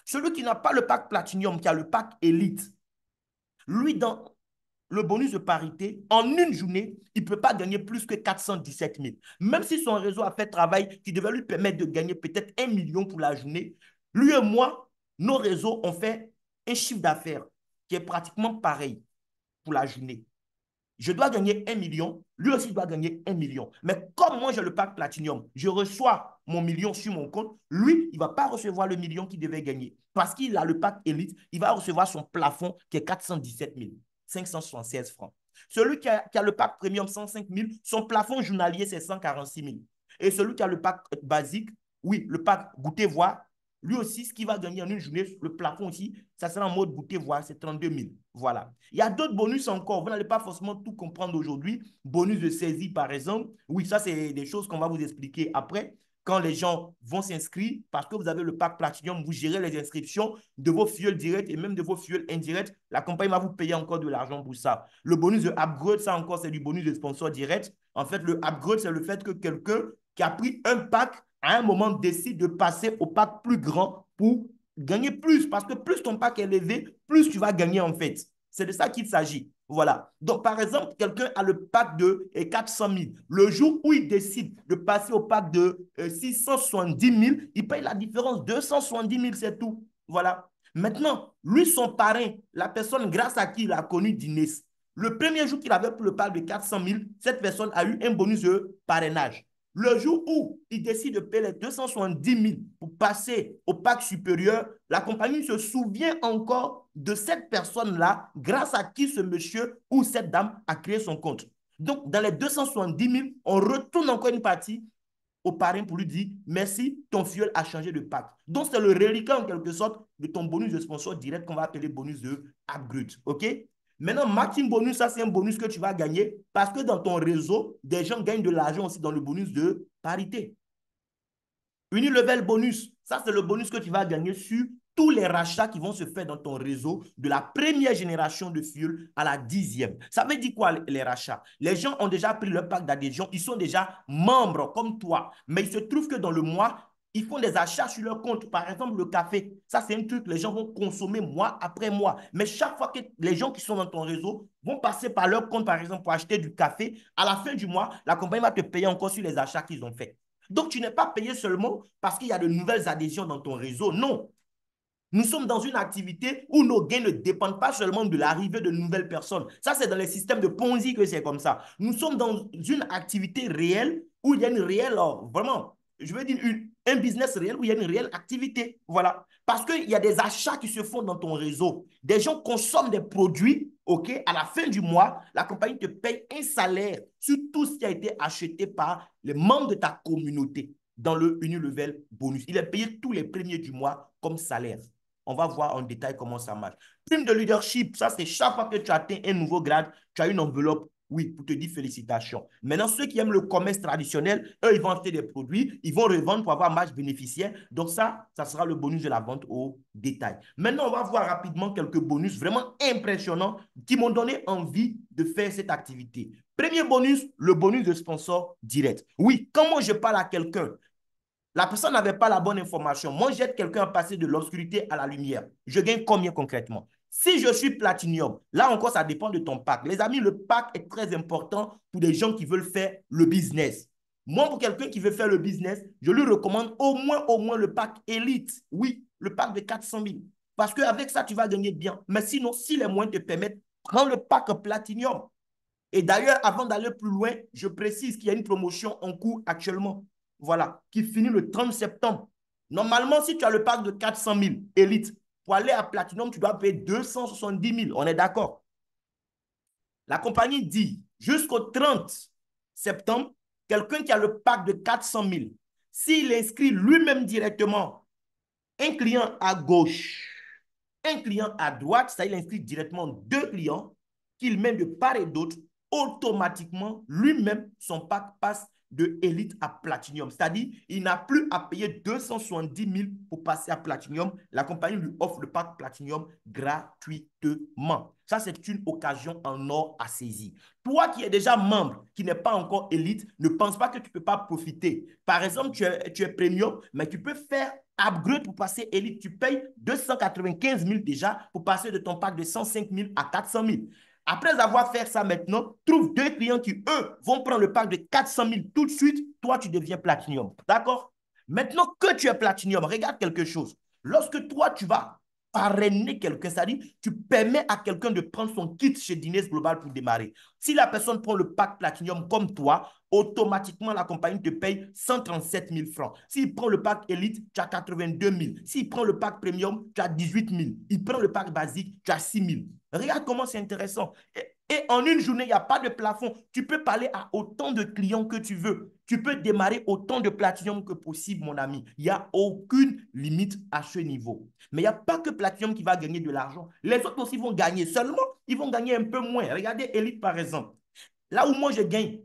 Celui qui n'a pas le pack Platinum, qui a le pack Elite, lui, dans le bonus de parité, en une journée, il ne peut pas gagner plus que 417 000. Même si son réseau a fait travail qui devait lui permettre de gagner peut-être 1 million pour la journée, lui et moi, nos réseaux ont fait un chiffre d'affaires qui est pratiquement pareil pour la journée. Je dois gagner 1 million, lui aussi doit gagner 1 million. Mais comme moi, j'ai le pack Platinum, je reçois mon million sur mon compte, lui, il ne va pas recevoir le million qu'il devait gagner. Parce qu'il a le pack Elite, il va recevoir son plafond qui est 417 576 francs. Celui qui a le pack Premium 105 000, son plafond journalier, c'est 146 000. Et celui qui a le pack basique, oui, le pack goûter voir, lui aussi, ce qu'il va gagner en une journée, le plafond aussi, ça sera en mode goûter voir, c'est 32 000. Voilà. Il y a d'autres bonus encore. Vous n'allez pas forcément tout comprendre aujourd'hui. Bonus de saisie, par exemple. Oui, ça, c'est des choses qu'on va vous expliquer après. Quand les gens vont s'inscrire, parce que vous avez le pack Platinum, vous gérez les inscriptions de vos fuels directs et même de vos fuels indirects. La compagnie va vous payer encore de l'argent pour ça. Le bonus de upgrade, ça encore, c'est du bonus de sponsor direct. En fait, le upgrade, c'est le fait que quelqu'un qui a pris un pack à un moment décide de passer au pack plus grand pour gagner plus. Parce que plus ton pack est élevé, plus tu vas gagner en fait. C'est de ça qu'il s'agit. Voilà. Donc, par exemple, quelqu'un a le pack de 400 000. Le jour où il décide de passer au pack de 670 000, il paye la différence. 270 000, c'est tout. Voilà. Maintenant, lui, son parrain, la personne grâce à qui il a connu Dinès, le premier jour qu'il avait pour le pack de 400 000, cette personne a eu un bonus de parrainage. Le jour où il décide de payer les 270 000 pour passer au pack supérieur, la compagnie se souvient encore de cette personne-là grâce à qui ce monsieur ou cette dame a créé son compte. Donc, dans les 270 000, on retourne encore une partie au parrain pour lui dire merci, ton fuel a changé de pack. Donc, c'est le reliquat en quelque sorte de ton bonus de sponsor direct qu'on va appeler bonus de upgrade. OK? Maintenant, matching bonus, ça, c'est un bonus que tu vas gagner parce que dans ton réseau, des gens gagnent de l'argent aussi dans le bonus de parité. Unilevel bonus, ça, c'est le bonus que tu vas gagner sur tous les rachats qui vont se faire dans ton réseau de la première génération de fuel à la 10e. Ça veut dire quoi, les rachats? Les gens ont déjà pris leur pack d'adhésion, ils sont déjà membres comme toi, mais il se trouve que dans le mois, Ils font des achats sur leur compte. Par exemple, le café. Ça, c'est un truc que les gens vont consommer mois après mois. Mais chaque fois que les gens qui sont dans ton réseau vont passer par leur compte, par exemple, pour acheter du café, à la fin du mois, la compagnie va te payer encore sur les achats qu'ils ont faits. Donc, tu n'es pas payé seulement parce qu'il y a de nouvelles adhésions dans ton réseau. Non. Nous sommes dans une activité où nos gains ne dépendent pas seulement de l'arrivée de nouvelles personnes. Ça, c'est dans les systèmes de Ponzi que c'est comme ça. Nous sommes dans une activité réelle où il y a une réelle, vraiment, je veux dire, un business réel où il y a une réelle activité. Voilà. Parce qu'il y a des achats qui se font dans ton réseau. Des gens consomment des produits, OK? À la fin du mois, la compagnie te paye un salaire sur tout ce qui a été acheté par les membres de ta communauté dans le Unilevel Bonus. Il est payé tous les premiers du mois comme salaire. On va voir en détail comment ça marche. Prime de leadership, ça c'est chaque fois que tu atteins un nouveau grade, tu as une enveloppe, oui, pour te dire félicitations. Maintenant, ceux qui aiment le commerce traditionnel, eux, ils vont acheter des produits, ils vont revendre pour avoir marge bénéficiaire. Donc ça sera le bonus de la vente au détail. Maintenant, on va voir rapidement quelques bonus vraiment impressionnants qui m'ont donné envie de faire cette activité. Premier bonus, le bonus de sponsor direct. Oui, quand moi je parle à quelqu'un, la personne n'avait pas la bonne information. Moi, j'aide quelqu'un à passer de l'obscurité à la lumière. Je gagne combien concrètement? Si je suis platinium, là encore, ça dépend de ton pack. Les amis, le pack est très important pour des gens qui veulent faire le business. Moi, pour quelqu'un qui veut faire le business, je lui recommande au moins le pack élite. Oui, le pack de 400 000. Parce qu'avec ça, tu vas gagner bien. Mais sinon, si les moyens te permettent, prends le pack platinium. Et d'ailleurs, avant d'aller plus loin, je précise qu'il y a une promotion en cours actuellement, voilà, qui finit le 30 septembre. Normalement, si tu as le pack de 400 000 élite, pour aller à Platinum, tu dois payer 270 000. On est d'accord? La compagnie dit jusqu'au 30 septembre, quelqu'un qui a le pack de 400 000, s'il inscrit lui-même directement un client à gauche, un client à droite, c'est-à-dire il inscrit directement deux clients qu'il met de part et d'autre, automatiquement, lui-même, son pack passe de élite à platinium. C'est-à-dire, il n'a plus à payer 270 000 pour passer à platinium. La compagnie lui offre le pack platinium gratuitement. Ça, c'est une occasion en or à saisir. Toi qui es déjà membre, qui n'est pas encore élite, ne pense pas que tu ne peux pas profiter. Par exemple, tu es premium, mais tu peux faire upgrade pour passer élite. Tu payes 295 000 déjà pour passer de ton pack de 105 000 à 400 000. Après avoir fait ça maintenant, trouve deux clients qui, eux, vont prendre le pack de 400 000 tout de suite. Toi, tu deviens platinium. D'accord? Maintenant que tu es platinium, regarde quelque chose. Lorsque toi, tu vas parrainer quelqu'un, c'est-à-dire tu permets à quelqu'un de prendre son kit chez Guinness Global pour démarrer. Si la personne prend le pack platinium comme toi, automatiquement la compagnie te paye 137 000 francs. S'il prend le pack élite, tu as 82 000. S'il prend le pack premium, tu as 18 000. Il prend le pack basique, tu as 6 000. Regarde comment c'est intéressant. Et en une journée, il n'y a pas de plafond. Tu peux parler à autant de clients que tu veux. Tu peux démarrer autant de Platinum que possible, mon ami. Il n'y a aucune limite à ce niveau. Mais il n'y a pas que Platinum qui va gagner de l'argent. Les autres aussi vont gagner. Seulement, ils vont gagner un peu moins. Regardez Elite, par exemple. Là où moi, je gagne,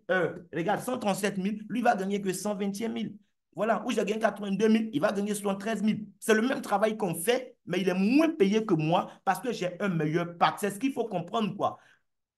regarde, 137 000, lui va gagner que 121 000. Voilà, où je gagne 82 000, il va gagner 73 000. C'est le même travail qu'on fait, mais il est moins payé que moi parce que j'ai un meilleur pack. C'est ce qu'il faut comprendre, quoi.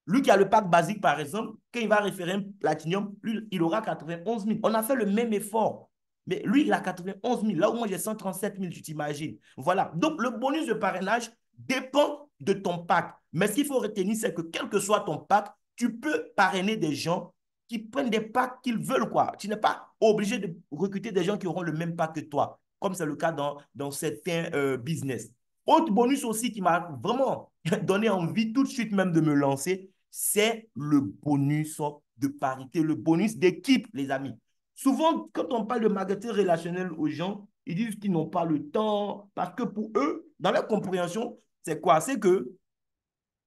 Lui qui a le pack basique, par exemple, quand il va référer un Platinum, lui, il aura 91 000. On a fait le même effort. Mais lui, il a 91 000. Là où moi, j'ai 137 000, tu t'imagines. Voilà. Donc, le bonus de parrainage dépend de ton pack. Mais ce qu'il faut retenir, c'est que quel que soit ton pack, tu peux parrainer des gens qui prennent des packs qu'ils veulent, quoi. Tu n'es pas obligé de recruter des gens qui auront le même pack que toi, comme c'est le cas dans certains business. Autre bonus aussi qui m'a vraiment donné envie tout de suite même de me lancer, c'est le bonus de parité, le bonus d'équipe, les amis. Souvent, quand on parle de marketing relationnel aux gens, ils disent qu'ils n'ont pas le temps parce que pour eux, dans leur compréhension, c'est quoi? C'est que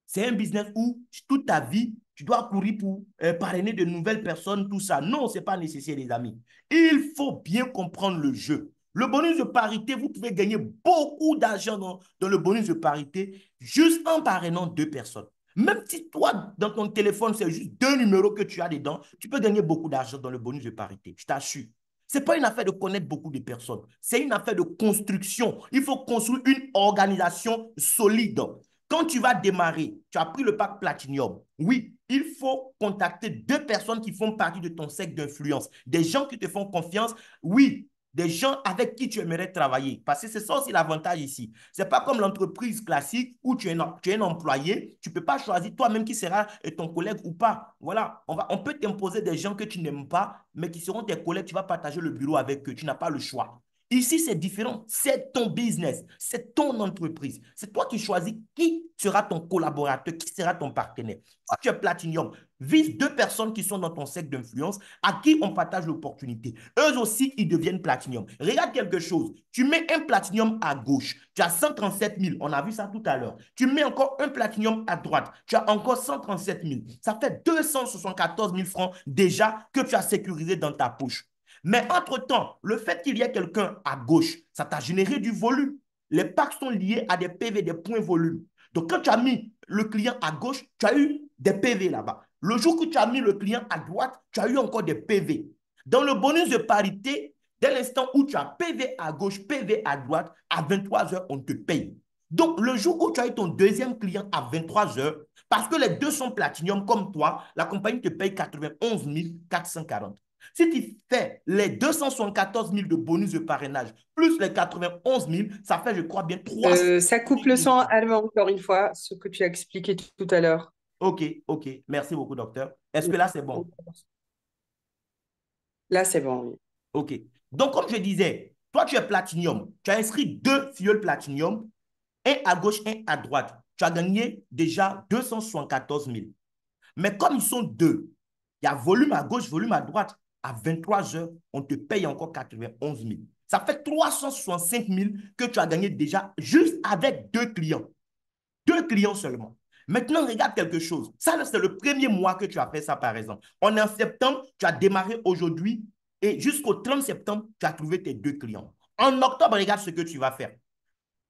c'est un business où toute ta vie, tu dois courir pour parrainer de nouvelles personnes, tout ça. Non, ce n'est pas nécessaire, les amis. Il faut bien comprendre le jeu. Le bonus de parité, vous pouvez gagner beaucoup d'argent dans le bonus de parité juste en parrainant deux personnes. Même si toi, dans ton téléphone, c'est juste deux numéros que tu as dedans, tu peux gagner beaucoup d'argent dans le bonus de parité. Je t'assure. Ce n'est pas une affaire de connaître beaucoup de personnes. C'est une affaire de construction. Il faut construire une organisation solide. Quand tu vas démarrer, tu as pris le pack Platinum. Oui, il faut contacter deux personnes qui font partie de ton cercle d'influence. Des gens qui te font confiance. Oui, des gens avec qui tu aimerais travailler. Parce que c'est ça aussi l'avantage ici. Ce n'est pas comme l'entreprise classique où tu es un employé, tu ne peux pas choisir toi-même qui sera ton collègue ou pas. Voilà, on peut t'imposer des gens que tu n'aimes pas, mais qui seront tes collègues, tu vas partager le bureau avec eux, tu n'as pas le choix. Ici, c'est différent. C'est ton business, c'est ton entreprise. C'est toi qui choisis qui sera ton collaborateur, qui sera ton partenaire. Toi, tu es Platinum. Vise deux personnes qui sont dans ton cercle d'influence, à qui on partage l'opportunité. Eux aussi, ils deviennent Platinum. Regarde quelque chose. Tu mets un Platinum à gauche, tu as 137 000. On a vu ça tout à l'heure. Tu mets encore un Platinum à droite, tu as encore 137 000. Ça fait 274 000 francs déjà que tu as sécurisé dans ta poche. Mais entre-temps, le fait qu'il y ait quelqu'un à gauche, ça t'a généré du volume. Les packs sont liés à des PV, des points volume. Donc, quand tu as mis le client à gauche, tu as eu des PV là-bas. Le jour que tu as mis le client à droite, tu as eu encore des PV. Dans le bonus de parité, dès l'instant où tu as PV à gauche, PV à droite, à 23 heures, on te paye. Donc, le jour où tu as eu ton deuxième client à 23 heures, parce que les deux sont Platinum comme toi, la compagnie te paye 91 440. Si tu fais les 274 000 de bonus de parrainage plus les 91 000, ça fait, je crois bien, 300 Ça coupe le 000 son francs. allemand, encore une fois, ce que tu as expliqué tout à l'heure. OK, OK. Merci beaucoup, docteur. Est-ce que là, c'est bon? Là, c'est bon, oui. OK. Donc, comme je disais, toi, tu es Platinum. Tu as inscrit deux filleuls Platinum, un à gauche, un à droite. Tu as gagné déjà 274 000. Mais comme ils sont deux, il y a volume à gauche, volume à droite. À 23 heures, on te paye encore 91 000. Ça fait 365 000 que tu as gagné déjà juste avec deux clients. Deux clients seulement. Maintenant, regarde quelque chose. Ça, c'est le premier mois que tu as fait ça, par exemple. On est en septembre, tu as démarré aujourd'hui et jusqu'au 30 septembre, tu as trouvé tes deux clients. En octobre, regarde ce que tu vas faire.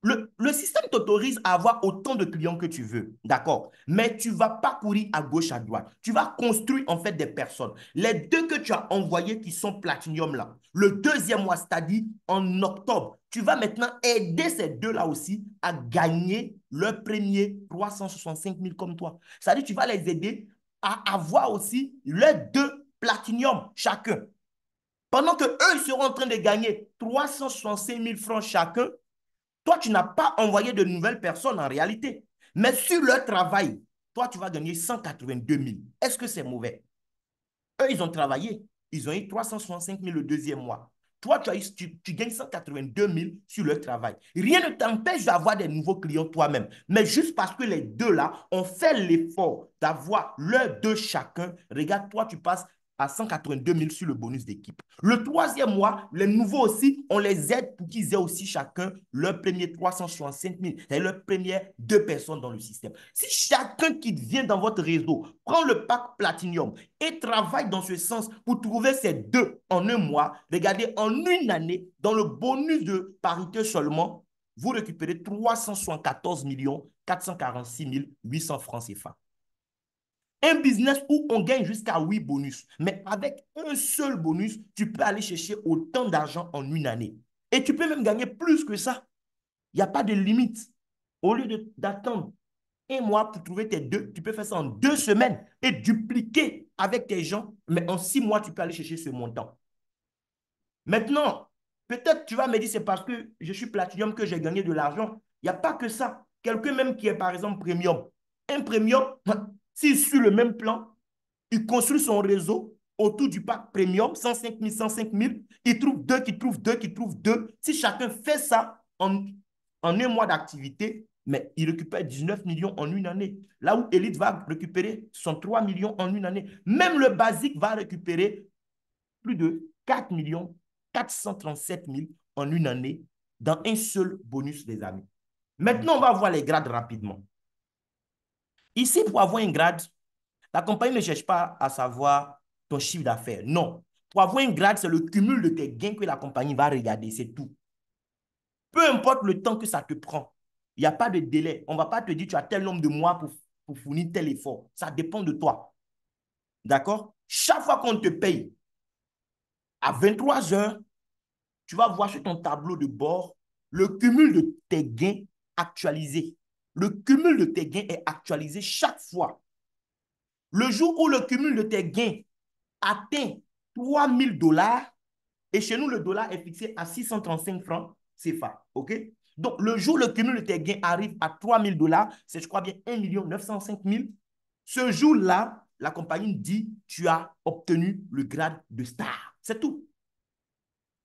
Le système t'autorise à avoir autant de clients que tu veux, d'accord? Mais tu ne vas pas courir à gauche, à droite. Tu vas construire en fait des personnes. Les deux que tu as envoyés qui sont Platinum là, le deuxième mois, c'est-à-dire en octobre, tu vas maintenant aider ces deux-là aussi à gagner leur premier 365 000 comme toi. C'est-à-dire tu vas les aider à avoir aussi leurs deux Platinum chacun. Pendant que eux ils seront en train de gagner 365 000 francs chacun, toi, tu n'as pas envoyé de nouvelles personnes en réalité. Mais sur leur travail, toi, tu vas gagner 182 000. Est-ce que c'est mauvais? Eux, ils ont travaillé. Ils ont eu 365 000 le deuxième mois. Toi, tu gagnes 182 000 sur leur travail. Rien ne t'empêche d'avoir des nouveaux clients toi-même. Mais juste parce que les deux là ont fait l'effort d'avoir leurs deux chacun, regarde, toi, tu passes à 182 000 sur le bonus d'équipe. Le troisième mois, les nouveaux aussi, on les aide pour qu'ils aient aussi chacun leur premier 365 000, c'est-à-dire leur première deux personnes dans le système. Si chacun qui vient dans votre réseau prend le pack Platinum et travaille dans ce sens pour trouver ces deux en un mois, regardez, en une année, dans le bonus de parité seulement, vous récupérez 374 446 800 francs CFA. Un business où on gagne jusqu'à 8 bonus. Mais avec un seul bonus, tu peux aller chercher autant d'argent en une année. Et tu peux même gagner plus que ça. Il n'y a pas de limite. Au lieu d'attendre un mois pour trouver tes deux, tu peux faire ça en 2 semaines et dupliquer avec tes gens. Mais en 6 mois, tu peux aller chercher ce montant. Maintenant, peut-être tu vas me dire, c'est parce que je suis Platinum que j'ai gagné de l'argent. Il n'y a pas que ça. Quelqu'un même qui est par exemple Premium. Un Premium, s'il suit le même plan, il construit son réseau autour du pack Premium, 105 000, 105 000. Il trouve deux, qui trouvent deux, qui trouvent deux. Si chacun fait ça en un mois d'activité, mais il récupère 19 millions en une année. Là où Elite va récupérer son 3 millions en une année. Même le basique va récupérer plus de 4 millions 437 000 en une année dans un seul bonus, les amis. Maintenant, on va voir les grades rapidement. Ici, pour avoir un grade, la compagnie ne cherche pas à savoir ton chiffre d'affaires. Non. Pour avoir un grade, c'est le cumul de tes gains que la compagnie va regarder. C'est tout. Peu importe le temps que ça te prend. Il n'y a pas de délai. On ne va pas te dire tu as tel nombre de mois pour fournir tel effort. Ça dépend de toi. D'accord? Chaque fois qu'on te paye, à 23 heures, tu vas voir sur ton tableau de bord le cumul de tes gains actualisés. Le cumul de tes gains est actualisé chaque fois. Le jour où le cumul de tes gains atteint 3 000 $, Et chez nous, le dollar est fixé à 635 francs CFA. OK? Donc, le jour où le cumul de tes gains arrive à 3 000 dollars, c'est, je crois bien, 1 905 000. Ce jour-là, la compagnie dit, tu as obtenu le grade de star. C'est tout.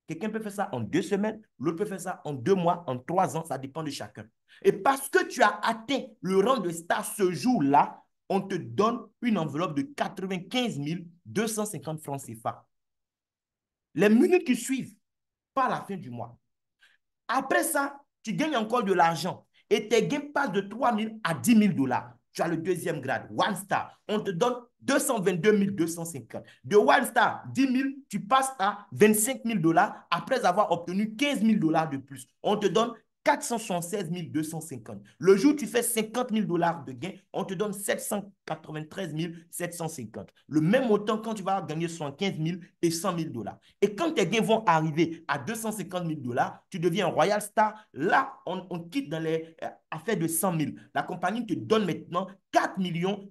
Quelqu'un peut faire ça en 2 semaines, l'autre peut faire ça en 2 mois, en 3 ans, ça dépend de chacun. Et parce que tu as atteint le rang de star ce jour-là, on te donne une enveloppe de 95 250 francs CFA. Les minutes qui suivent, pas à la fin du mois. Après ça, tu gagnes encore de l'argent et tes gains passent de 3 000 à 10 000 dollars. Tu as le deuxième grade, One Star. On te donne 222 250. De One Star, 10 000, tu passes à 25 000 dollars après avoir obtenu 15 000 dollars de plus. On te donne 476 250. Le jour où tu fais 50 000 dollars de gains, on te donne 793 750. Le même montant quand tu vas gagner 75 000 et 100 000 dollars. Et quand tes gains vont arriver à 250 000 dollars, tu deviens Royal Star. Là, on quitte dans les affaires de 100 000. La compagnie te donne maintenant 4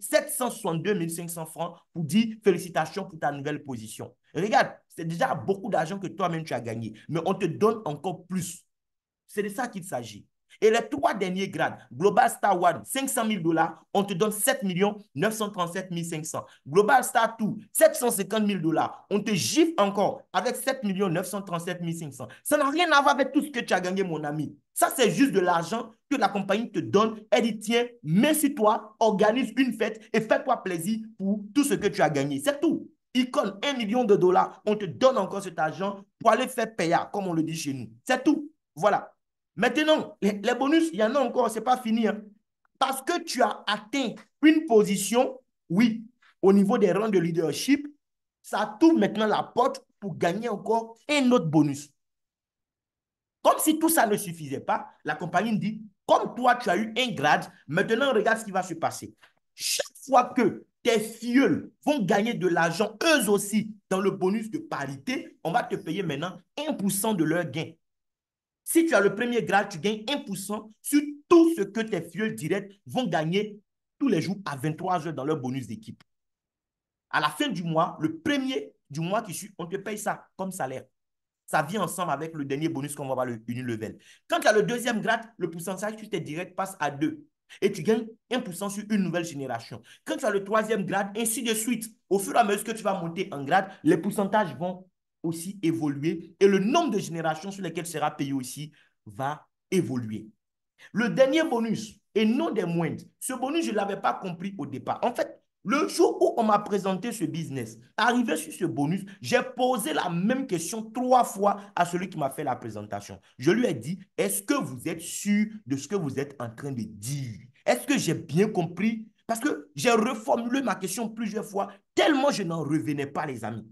762 500 francs pour dire félicitations pour ta nouvelle position. Regarde, c'est déjà beaucoup d'argent que toi-même tu as gagné, mais on te donne encore plus. C'est de ça qu'il s'agit. Et les 3 derniers grades, Global Star One, 500 000 dollars, on te donne 7 937 500. Global Star 2, 750 000 dollars, on te gifle encore avec 7 937 500. Ça n'a rien à voir avec tout ce que tu as gagné, mon ami. Ça, c'est juste de l'argent que la compagnie te donne. Elle dit, tiens, mets sur toi, organise une fête et fais-toi plaisir pour tout ce que tu as gagné. C'est tout. Icône, 1 million de dollars, on te donne encore cet argent pour aller faire payer, comme on le dit chez nous. C'est tout. Voilà. Maintenant, les bonus, il y en a encore, ce n'est pas fini. Hein. Parce que tu as atteint une position, oui, au niveau des rangs de leadership, ça t'ouvre maintenant la porte pour gagner encore un autre bonus. Comme si tout ça ne suffisait pas, la compagnie dit, comme toi, tu as eu un grade, maintenant, regarde ce qui va se passer. Chaque fois que tes filleuls vont gagner de l'argent, eux aussi, dans le bonus de parité, on va te payer maintenant 1% de leur gain. Si tu as le premier grade, tu gagnes 1% sur tout ce que tes filleuls directs vont gagner tous les jours à 23 heures dans leur bonus d'équipe. À la fin du mois, le premier du mois qui suit, on te paye ça comme salaire. Ça vient ensemble avec le dernier bonus qu'on va voir, le Unilevel. Quand tu as le deuxième grade, le pourcentage sur tes directs passe à 2. Et tu gagnes 1% sur une nouvelle génération. Quand tu as le troisième grade, ainsi de suite. Au fur et à mesure que tu vas monter en grade, les pourcentages vont aussi évoluer et le nombre de générations sur lesquelles sera payé aussi va évoluer. Le dernier bonus, et non des moindres, ce bonus, je ne l'avais pas compris au départ. En fait, le jour où on m'a présenté ce business, arrivé sur ce bonus, j'ai posé la même question 3 fois à celui qui m'a fait la présentation. Je lui ai dit, est-ce que vous êtes sûr de ce que vous êtes en train de dire? Est-ce que j'ai bien compris? Parce que j'ai reformulé ma question plusieurs fois, tellement je n'en revenais pas, les amis.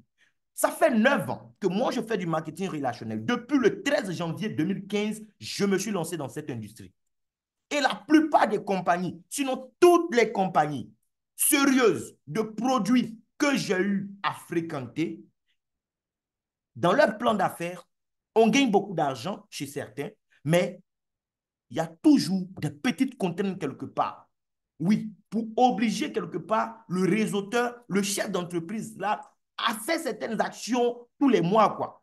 Ça fait 9 ans que moi, je fais du marketing relationnel. Depuis le 13 janvier 2015, je me suis lancé dans cette industrie. Et la plupart des compagnies, sinon toutes les compagnies sérieuses de produits que j'ai eu à fréquenter, dans leur plan d'affaires, on gagne beaucoup d'argent chez certains, mais il y a toujours des petites contraintes quelque part. Oui, pour obliger quelque part le réseauteur, le chef d'entreprise là, à faire certaines actions tous les mois, quoi.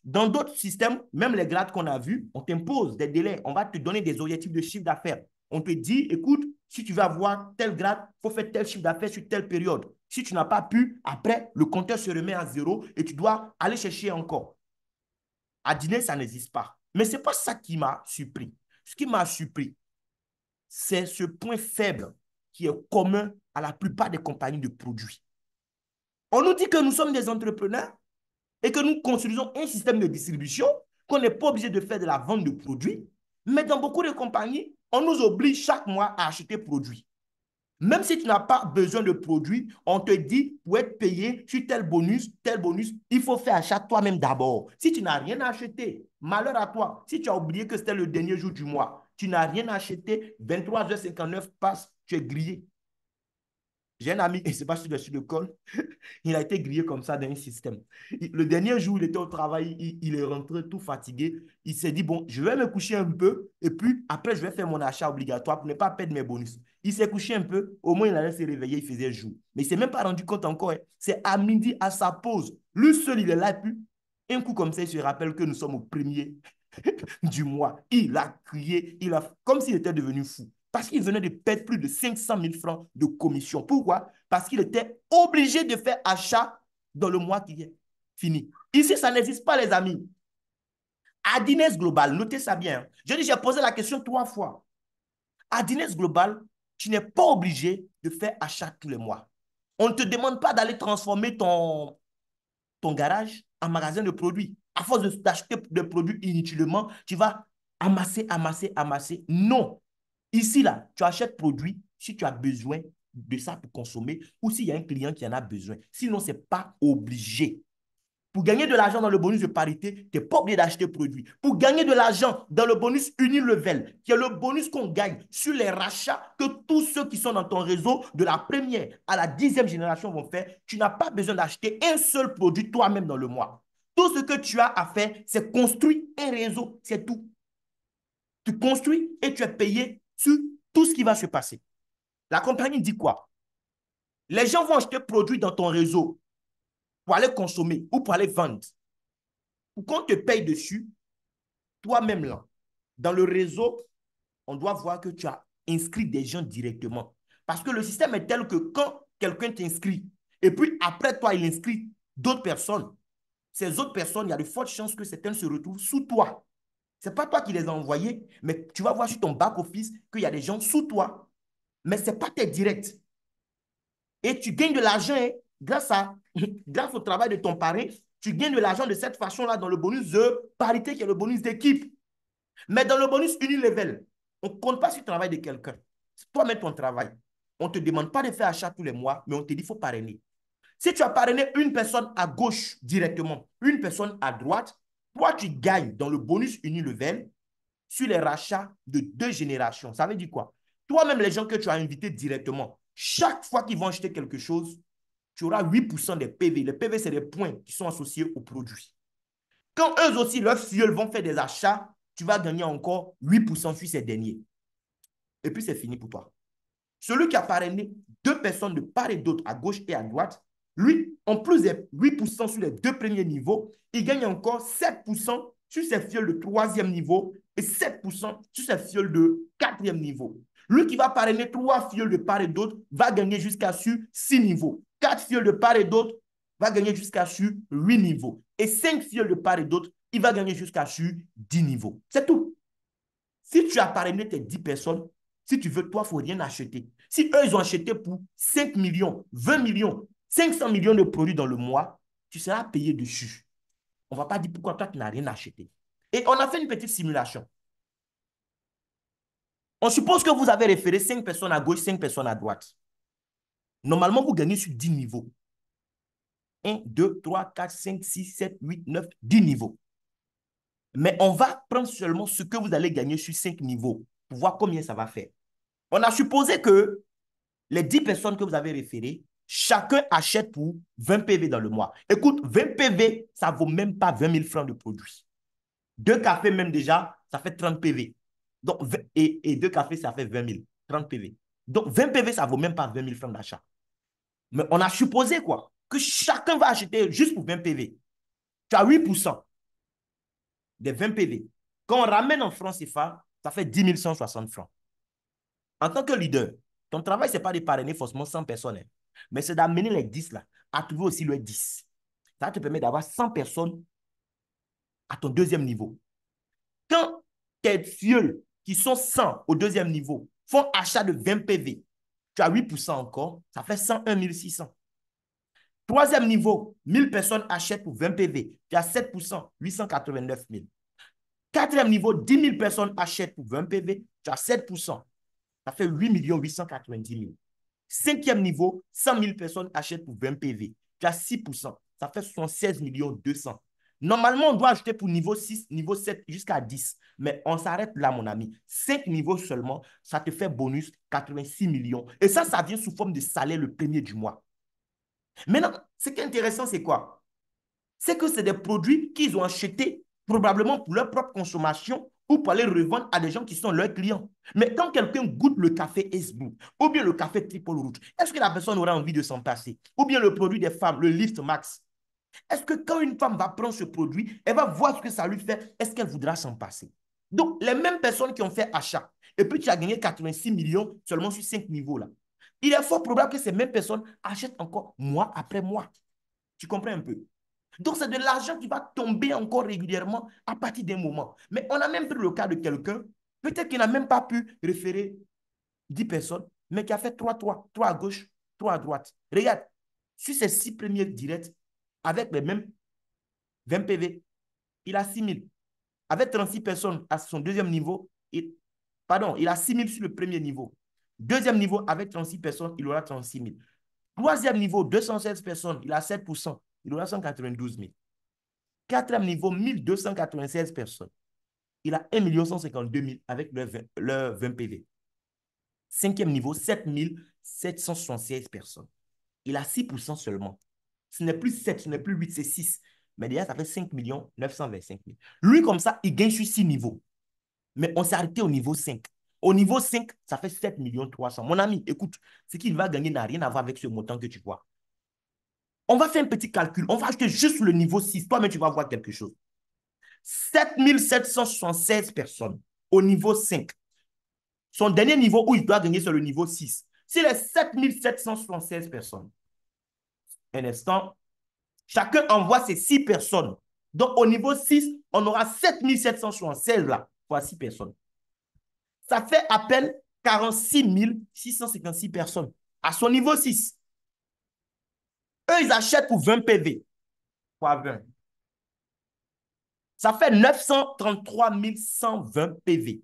Dans d'autres systèmes, même les grades qu'on a vus, on t'impose des délais. On va te donner des objectifs de chiffre d'affaires. On te dit, écoute, si tu veux avoir tel grade, il faut faire tel chiffre d'affaires sur telle période. Si tu n'as pas pu, après, le compteur se remet à 0 et tu dois aller chercher encore. À dîner, ça n'existe pas. Mais ce n'est pas ça qui m'a surpris. Ce qui m'a surpris, c'est ce point faible qui est commun à la plupart des compagnies de produits. On nous dit que nous sommes des entrepreneurs et que nous construisons un système de distribution, qu'on n'est pas obligé de faire de la vente de produits. Mais dans beaucoup de compagnies, on nous oblige chaque mois à acheter produits. Même si tu n'as pas besoin de produits, on te dit, pour être payé sur tel bonus, il faut faire achat toi-même d'abord. Si tu n'as rien acheté, malheur à toi. Si tu as oublié que c'était le dernier jour du mois, tu n'as rien acheté, 23h59 passe, tu es grillé. J'ai un ami, et c'est pas sur le col, il a été grillé comme ça dans un système. Le dernier jour, il était au travail, il est rentré tout fatigué. Il s'est dit, bon, je vais me coucher un peu et puis après, je vais faire mon achat obligatoire pour ne pas perdre mes bonus. Il s'est couché un peu, au moins il allait se réveiller, il faisait jour. Mais il ne s'est même pas rendu compte encore, hein. C'est à midi, à sa pause. Lui seul, il est là, et puis un coup comme ça, il se rappelle que nous sommes au premier du mois. Il a crié, comme s'il était devenu fou. Parce qu'il venait de perdre plus de 500 000 francs de commission. Pourquoi? Parce qu'il était obligé de faire achat dans le mois qui est fini. Ici, ça n'existe pas, les amis. Happiness Global, notez ça bien. Je dis, j'ai posé la question 3 fois. Happiness Global, tu n'es pas obligé de faire achat tous les mois. On ne te demande pas d'aller transformer ton garage en magasin de produits. À force d'acheter des produits inutilement, tu vas amasser, amasser, amasser. Non. Ici, là, tu achètes produit si tu as besoin de ça pour consommer ou s'il y a un client qui en a besoin. Sinon, ce n'est pas obligé. Pour gagner de l'argent dans le bonus de parité, tu n'es pas obligé d'acheter produit. Pour gagner de l'argent dans le bonus Unilevel, qui est le bonus qu'on gagne sur les rachats que tous ceux qui sont dans ton réseau de la première à la 10e génération vont faire, tu n'as pas besoin d'acheter un seul produit toi-même dans le mois. Tout ce que tu as à faire, c'est construire un réseau, c'est tout. Tu construis et tu es payé sur tout ce qui va se passer. La compagnie dit quoi? Les gens vont acheter produits dans ton réseau pour aller consommer ou pour aller vendre. Pour qu'on te paye dessus, toi-même là, dans le réseau, on doit voir que tu as inscrit des gens directement. Parce que le système est tel que quand quelqu'un t'inscrit, et puis après toi, il inscrit d'autres personnes, ces autres personnes, il y a de fortes chances que certaines se retrouvent sous toi. Ce n'est pas toi qui les as envoyés, mais tu vas voir sur ton back-office qu'il y a des gens sous toi, mais ce n'est pas tes directs. Et tu gagnes de l'argent, hein, grâce au travail de ton parrain, tu gagnes de l'argent de cette façon-là dans le bonus de parité qui est le bonus d'équipe. Mais dans le bonus unilevel, on ne compte pas sur le travail de quelqu'un. C'est toi-même ton travail. On ne te demande pas de faire achat tous les mois, mais on te dit qu'il faut parrainer. Si tu as parrainé une personne à gauche directement, une personne à droite, toi, tu gagnes dans le bonus unilevel sur les rachats de 2 générations. Ça veut dire quoi? Toi-même, les gens que tu as invités directement, chaque fois qu'ils vont acheter quelque chose, tu auras 8% des PV. Les PV, c'est des points qui sont associés au produit. Quand eux aussi, leurs filleuls vont faire des achats, tu vas gagner encore 8% sur ces derniers. Et puis, c'est fini pour toi. Celui qui a parrainé 2 personnes de part et d'autre, à gauche et à droite, lui, en plus des 8% sur les 2 premiers niveaux, il gagne encore 7% sur ses filleuls de 3e niveau et 7% sur ses filleuls de 4e niveau. Lui qui va parrainer 3 filleuls de part et d'autre va gagner jusqu'à sur 6 niveaux. 4 filleuls de part et d'autre va gagner jusqu'à sur 8 niveaux. Et 5 filleuls de part et d'autre, il va gagner jusqu'à sur 10 niveaux. C'est tout. Si tu as parrainé tes 10 personnes, si tu veux, toi, il ne faut rien acheter. Si eux, ils ont acheté pour 5 millions, 20 millions, 500 millions de produits dans le mois, tu seras payé dessus. On ne va pas dire pourquoi toi, tu n'as rien acheté. Et on a fait une petite simulation. On suppose que vous avez référé 5 personnes à gauche, 5 personnes à droite. Normalement, vous gagnez sur 10 niveaux. 1, 2, 3, 4, 5, 6, 7, 8, 9, 10 niveaux. Mais on va prendre seulement ce que vous allez gagner sur 5 niveaux pour voir combien ça va faire. On a supposé que les 10 personnes que vous avez référées, chacun achète pour 20 PV dans le mois. Écoute, 20 PV, ça ne vaut même pas 20 000 francs de produits. 2 cafés même déjà, ça fait 30 PV. Donc, et 2 cafés, ça fait 20 000, 30 PV. Donc, 20 PV, ça ne vaut même pas 20 000 francs d'achat. Mais on a supposé quoi? Que chacun va acheter juste pour 20 PV. Tu as 8% des 20 PV. Quand on ramène en francs CFA, ça fait 10 160 francs. En tant que leader, ton travail, ce n'est pas de parrainer forcément 100 personnes, hein, mais c'est d'amener les 10 là, à trouver aussi le 10. Ça te permet d'avoir 100 personnes à ton 2e niveau. Quand tes filleuls qui sont 100 au 2e niveau font achat de 20 PV, tu as 8% encore, ça fait 101 600. 3e niveau, 1000 personnes achètent pour 20 PV, tu as 7%, 889 000. 4e niveau, 10 000 personnes achètent pour 20 PV, tu as 7%. Ça fait 8 890 000. 5e niveau, 100 000 personnes achètent pour 20 PV. Tu as 6%. Ça fait 76 200. Normalement, on doit ajouter pour niveau 6, niveau 7 jusqu'à 10. Mais on s'arrête là, mon ami. 5 niveaux seulement, ça te fait bonus 86 millions. Et ça vient sous forme de salaire le premier du mois. Maintenant, ce qui est intéressant, c'est quoi? C'est que c'est des produits qu'ils ont achetés probablement pour leur propre consommation ou pour aller revendre à des gens qui sont leurs clients. Mais quand quelqu'un goûte le café Esbou ou bien le café Triple Root, est-ce que la personne aura envie de s'en passer? Ou bien le produit des femmes, le Lift Max. Est-ce que quand une femme va prendre ce produit, elle va voir ce que ça lui fait, est-ce qu'elle voudra s'en passer? Donc, les mêmes personnes qui ont fait achat, et puis tu as gagné 86 millions seulement sur 5 niveaux là. Il est fort probable que ces mêmes personnes achètent encore mois après mois. Tu comprends un peu? Donc, c'est de l'argent qui va tomber encore régulièrement à partir d'un moment. Mais on a même pris le cas de quelqu'un, peut-être qu'il n'a même pas pu référer 10 personnes, mais qui a fait 3 à gauche, 3 à droite. Regarde, sur ces 6 premiers directs, avec les mêmes 20 PV, il a 6 000. Avec 36 personnes à son deuxième niveau, il a 6 000 sur le premier niveau. Deuxième niveau, avec 36 personnes, il aura 36 000. Troisième niveau, 216 personnes, il a 7%, il aura 192 000. Quatrième niveau, 1296 personnes. Il a 1 152 000 avec leur 20 PV. Cinquième niveau, 7 776 personnes. Il a 6% seulement. Ce n'est plus 7, ce n'est plus 8, c'est 6. Mais déjà, ça fait 5 925 000. Lui, comme ça, il gagne sur 6 niveaux. Mais on s'est arrêté au niveau 5. Au niveau 5, ça fait 7 300 000. Mon ami, écoute, ce qu'il va gagner n'a rien à voir avec ce montant que tu vois. On va faire un petit calcul. On va acheter juste le niveau 6. Toi-même, tu vas voir quelque chose. 7 776 personnes au niveau 5. Son dernier niveau où il doit gagner, c'est le niveau 6. C'est les 7 776 personnes. Un instant. Chacun envoie ses 6 personnes. Donc, au niveau 6, on aura 7 776 là, pour 6 personnes. Ça fait à peine 46 656 personnes à son niveau 6. Eux, ils achètent pour 20 PV. Fois 20. Ça fait 933 120 PV.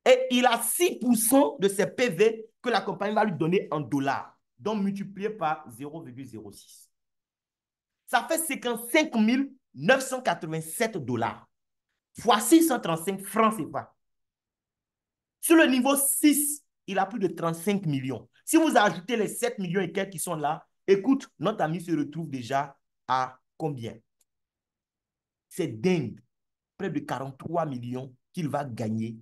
Et il a 6% de ces PV que la compagnie va lui donner en dollars. Donc, multiplié par 0,06. Ça fait 55 987 dollars. Fois 635 francs CFA. Sur le niveau 6, il a plus de 35 millions. Si vous ajoutez les 7 millions et quelques qui sont là, écoute, notre ami se retrouve déjà à combien? C'est dingue. Près de 43 millions qu'il va gagner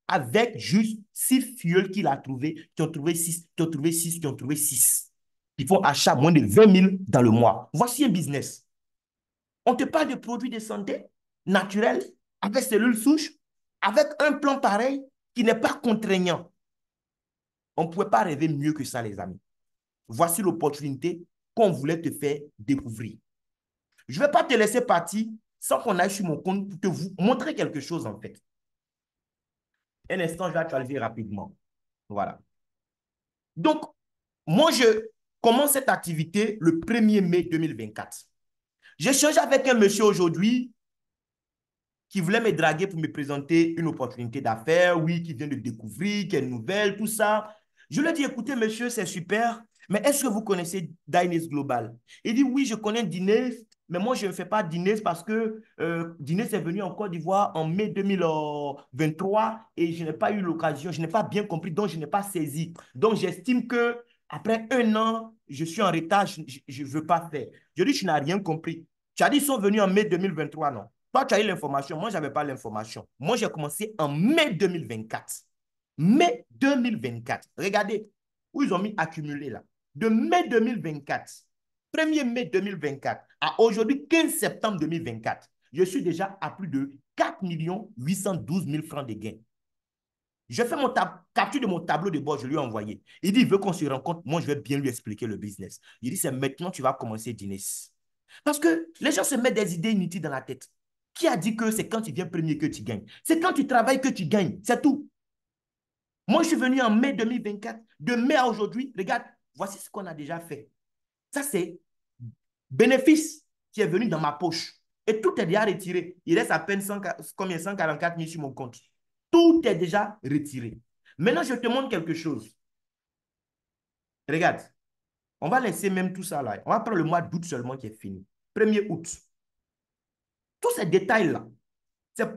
avec juste 6 fioles qu'il a trouvés, qui ont trouvé 6, qui ont trouvé 6, qui ont trouvé 6. Ils font achat moins de 20 000 dans le mois. Voici un business. On te parle de produits de santé naturels, avec cellules souches, avec un plan pareil qui n'est pas contraignant. On ne pouvait pas rêver mieux que ça, les amis. Voici l'opportunité qu'on voulait te faire découvrir. Je ne vais pas te laisser partir sans qu'on aille sur mon compte pour te montrer quelque chose, en fait. Un instant, je vais actualiser rapidement. Voilà. Donc, moi, je commence cette activité le 1er mai 2024. J'ai changé avec un monsieur aujourd'hui qui voulait me draguer pour me présenter une opportunité d'affaires, oui, qui vient de découvrir, qui est nouvelle, tout ça. Je lui ai dit, écoutez, monsieur, c'est super, mais est-ce que vous connaissez Dynase Global? Il dit, oui, je connais Dynase, mais moi, je ne fais pas Dynase parce que Dynase est venu en Côte d'Ivoire en mai 2023 et je n'ai pas eu l'occasion, je n'ai pas bien compris, donc je n'ai pas saisi. Donc, j'estime que après 1 an, je suis en retard, je ne veux pas faire. Je dis, tu n'as rien compris. Tu as dit, ils sont venus en mai 2023, non? Toi, tu as eu l'information. Moi, je n'avais pas l'information. Moi, j'ai commencé en mai 2024. Mai 2024. Regardez où ils ont mis accumulé là. De mai 2024, 1er mai 2024 à aujourd'hui, 15 septembre 2024, je suis déjà à plus de 4 812 000 francs de gains. Je fais mon capture de mon tableau de bord, je lui ai envoyé. Il dit, il veut qu'on se rencontre. Moi, je vais bien lui expliquer le business. Il dit, c'est maintenant que tu vas commencer dîner. Parce que les gens se mettent des idées inutiles dans la tête. Qui a dit que c'est quand tu viens premier que tu gagnes? C'est quand tu travailles que tu gagnes. C'est tout. Moi, je suis venu en mai 2024. De mai à aujourd'hui, regarde, voici ce qu'on a déjà fait. Ça, c'est bénéfice qui est venu dans ma poche. Et tout est déjà retiré. Il reste à peine 144 000 sur mon compte. Tout est déjà retiré. Maintenant, je te montre quelque chose. Regarde, on va laisser même tout ça là. On va prendre le mois d'août seulement qui est fini. 1er août. Tous ces détails-là, c'est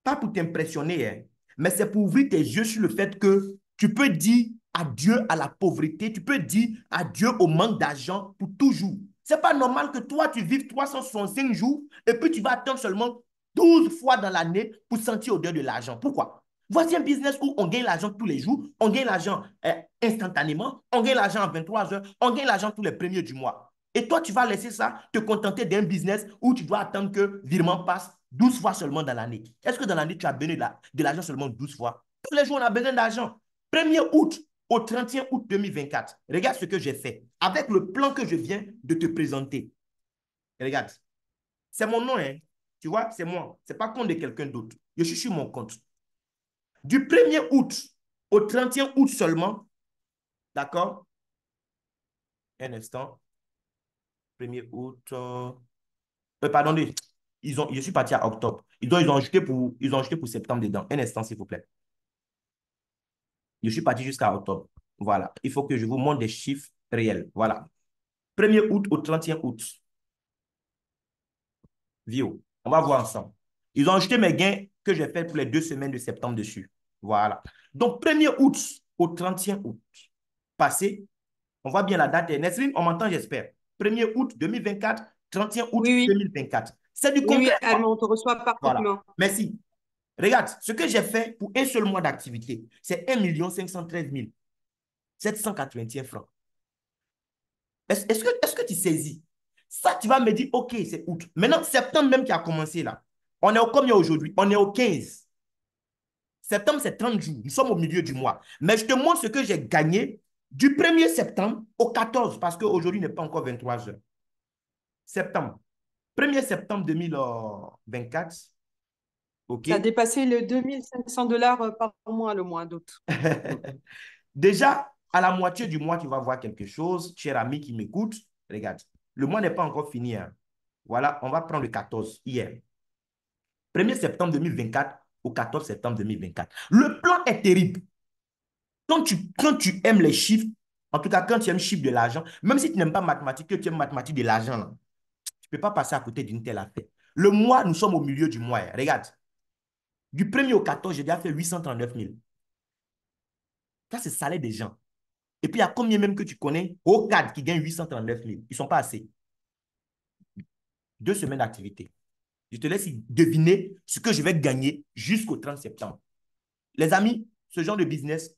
pas pour t'impressionner, hein, mais c'est pour ouvrir tes yeux sur le fait que tu peux dire adieu à la pauvreté, tu peux dire adieu au manque d'argent pour toujours. C'est pas normal que toi, tu vives 365 jours et puis tu vas attendre seulement 12 fois dans l'année pour sentir odeur de l'argent. Pourquoi? Voici un business où on gagne l'argent tous les jours, on gagne l'argent instantanément, on gagne l'argent en 23 heures, on gagne l'argent tous les premiers du mois. Et toi, tu vas laisser ça, te contenter d'un business où tu dois attendre que virement passe 12 fois seulement dans l'année. Est-ce que dans l'année, tu as besoin de l'argent seulement 12 fois? Tous les jours, on a besoin d'argent. 1er août au 31 août 2024, regarde ce que j'ai fait avec le plan que je viens de te présenter. Regarde, c'est mon nom, hein. Tu vois, c'est moi. Ce n'est pas compte de quelqu'un d'autre. Je suis sur mon compte. Du 1er août au 31 août seulement, d'accord? Un instant. 1er août. Pardon, je suis parti à octobre. Ils ont ajouté pour septembre dedans. Un instant, s'il vous plaît. Je suis parti jusqu'à octobre. Voilà. Il faut que je vous montre des chiffres réels. Voilà. 1er août au 31 août. Vio. On va voir ensemble. Ils ont ajouté mes gains que j'ai fait pour les 2 semaines de septembre dessus. Voilà. Donc, 1er août au 31 août. Passé. On voit bien la date. Nesrine, on m'entend, j'espère. 1er août 2024, 31 août Oui, oui, 2024. C'est du oui, oui, concret. Allemand, on te reçoit Voilà. parfaitement. Merci. Regarde, ce que j'ai fait pour un seul mois d'activité, c'est 1 513 781 francs. Est-ce que tu saisis? Ça, tu vas me dire, OK, c'est août. Maintenant, septembre même qui a commencé là. On est au combien aujourd'hui? On est au 15. Septembre, c'est 30 jours. Nous sommes au milieu du mois. Mais je te montre ce que j'ai gagné du 1er septembre au 14, parce qu'aujourd'hui n'est pas encore 23 heures. Septembre. 1er septembre 2024. OK. Ça a dépassé le 2 500 $ par mois le mois d'août. Mm. Déjà, à la moitié du mois, tu vas voir quelque chose, cher ami qui m'écoute. Regarde, le mois n'est pas encore fini, hein. Voilà, on va prendre le 14, hier. 1er septembre 2024 au 14 septembre 2024. Le plan est terrible. Quand tu aimes les chiffres, en tout cas, quand tu aimes chiffre de l'argent, même si tu n'aimes pas mathématiques, que tu aimes mathématiques de l'argent, là, tu ne peux pas passer à côté d'une telle affaire. Le mois, nous sommes au milieu du mois, hein. Regarde, du 1er au 14, j'ai déjà fait 839 000. Ça, c'est le salaire des gens. Et puis, il y a combien même que tu connais au cadre qui gagnent 839 000? Ils ne sont pas assez. 2 semaines d'activité. Je te laisse deviner ce que je vais gagner jusqu'au 30 septembre. Les amis, ce genre de business,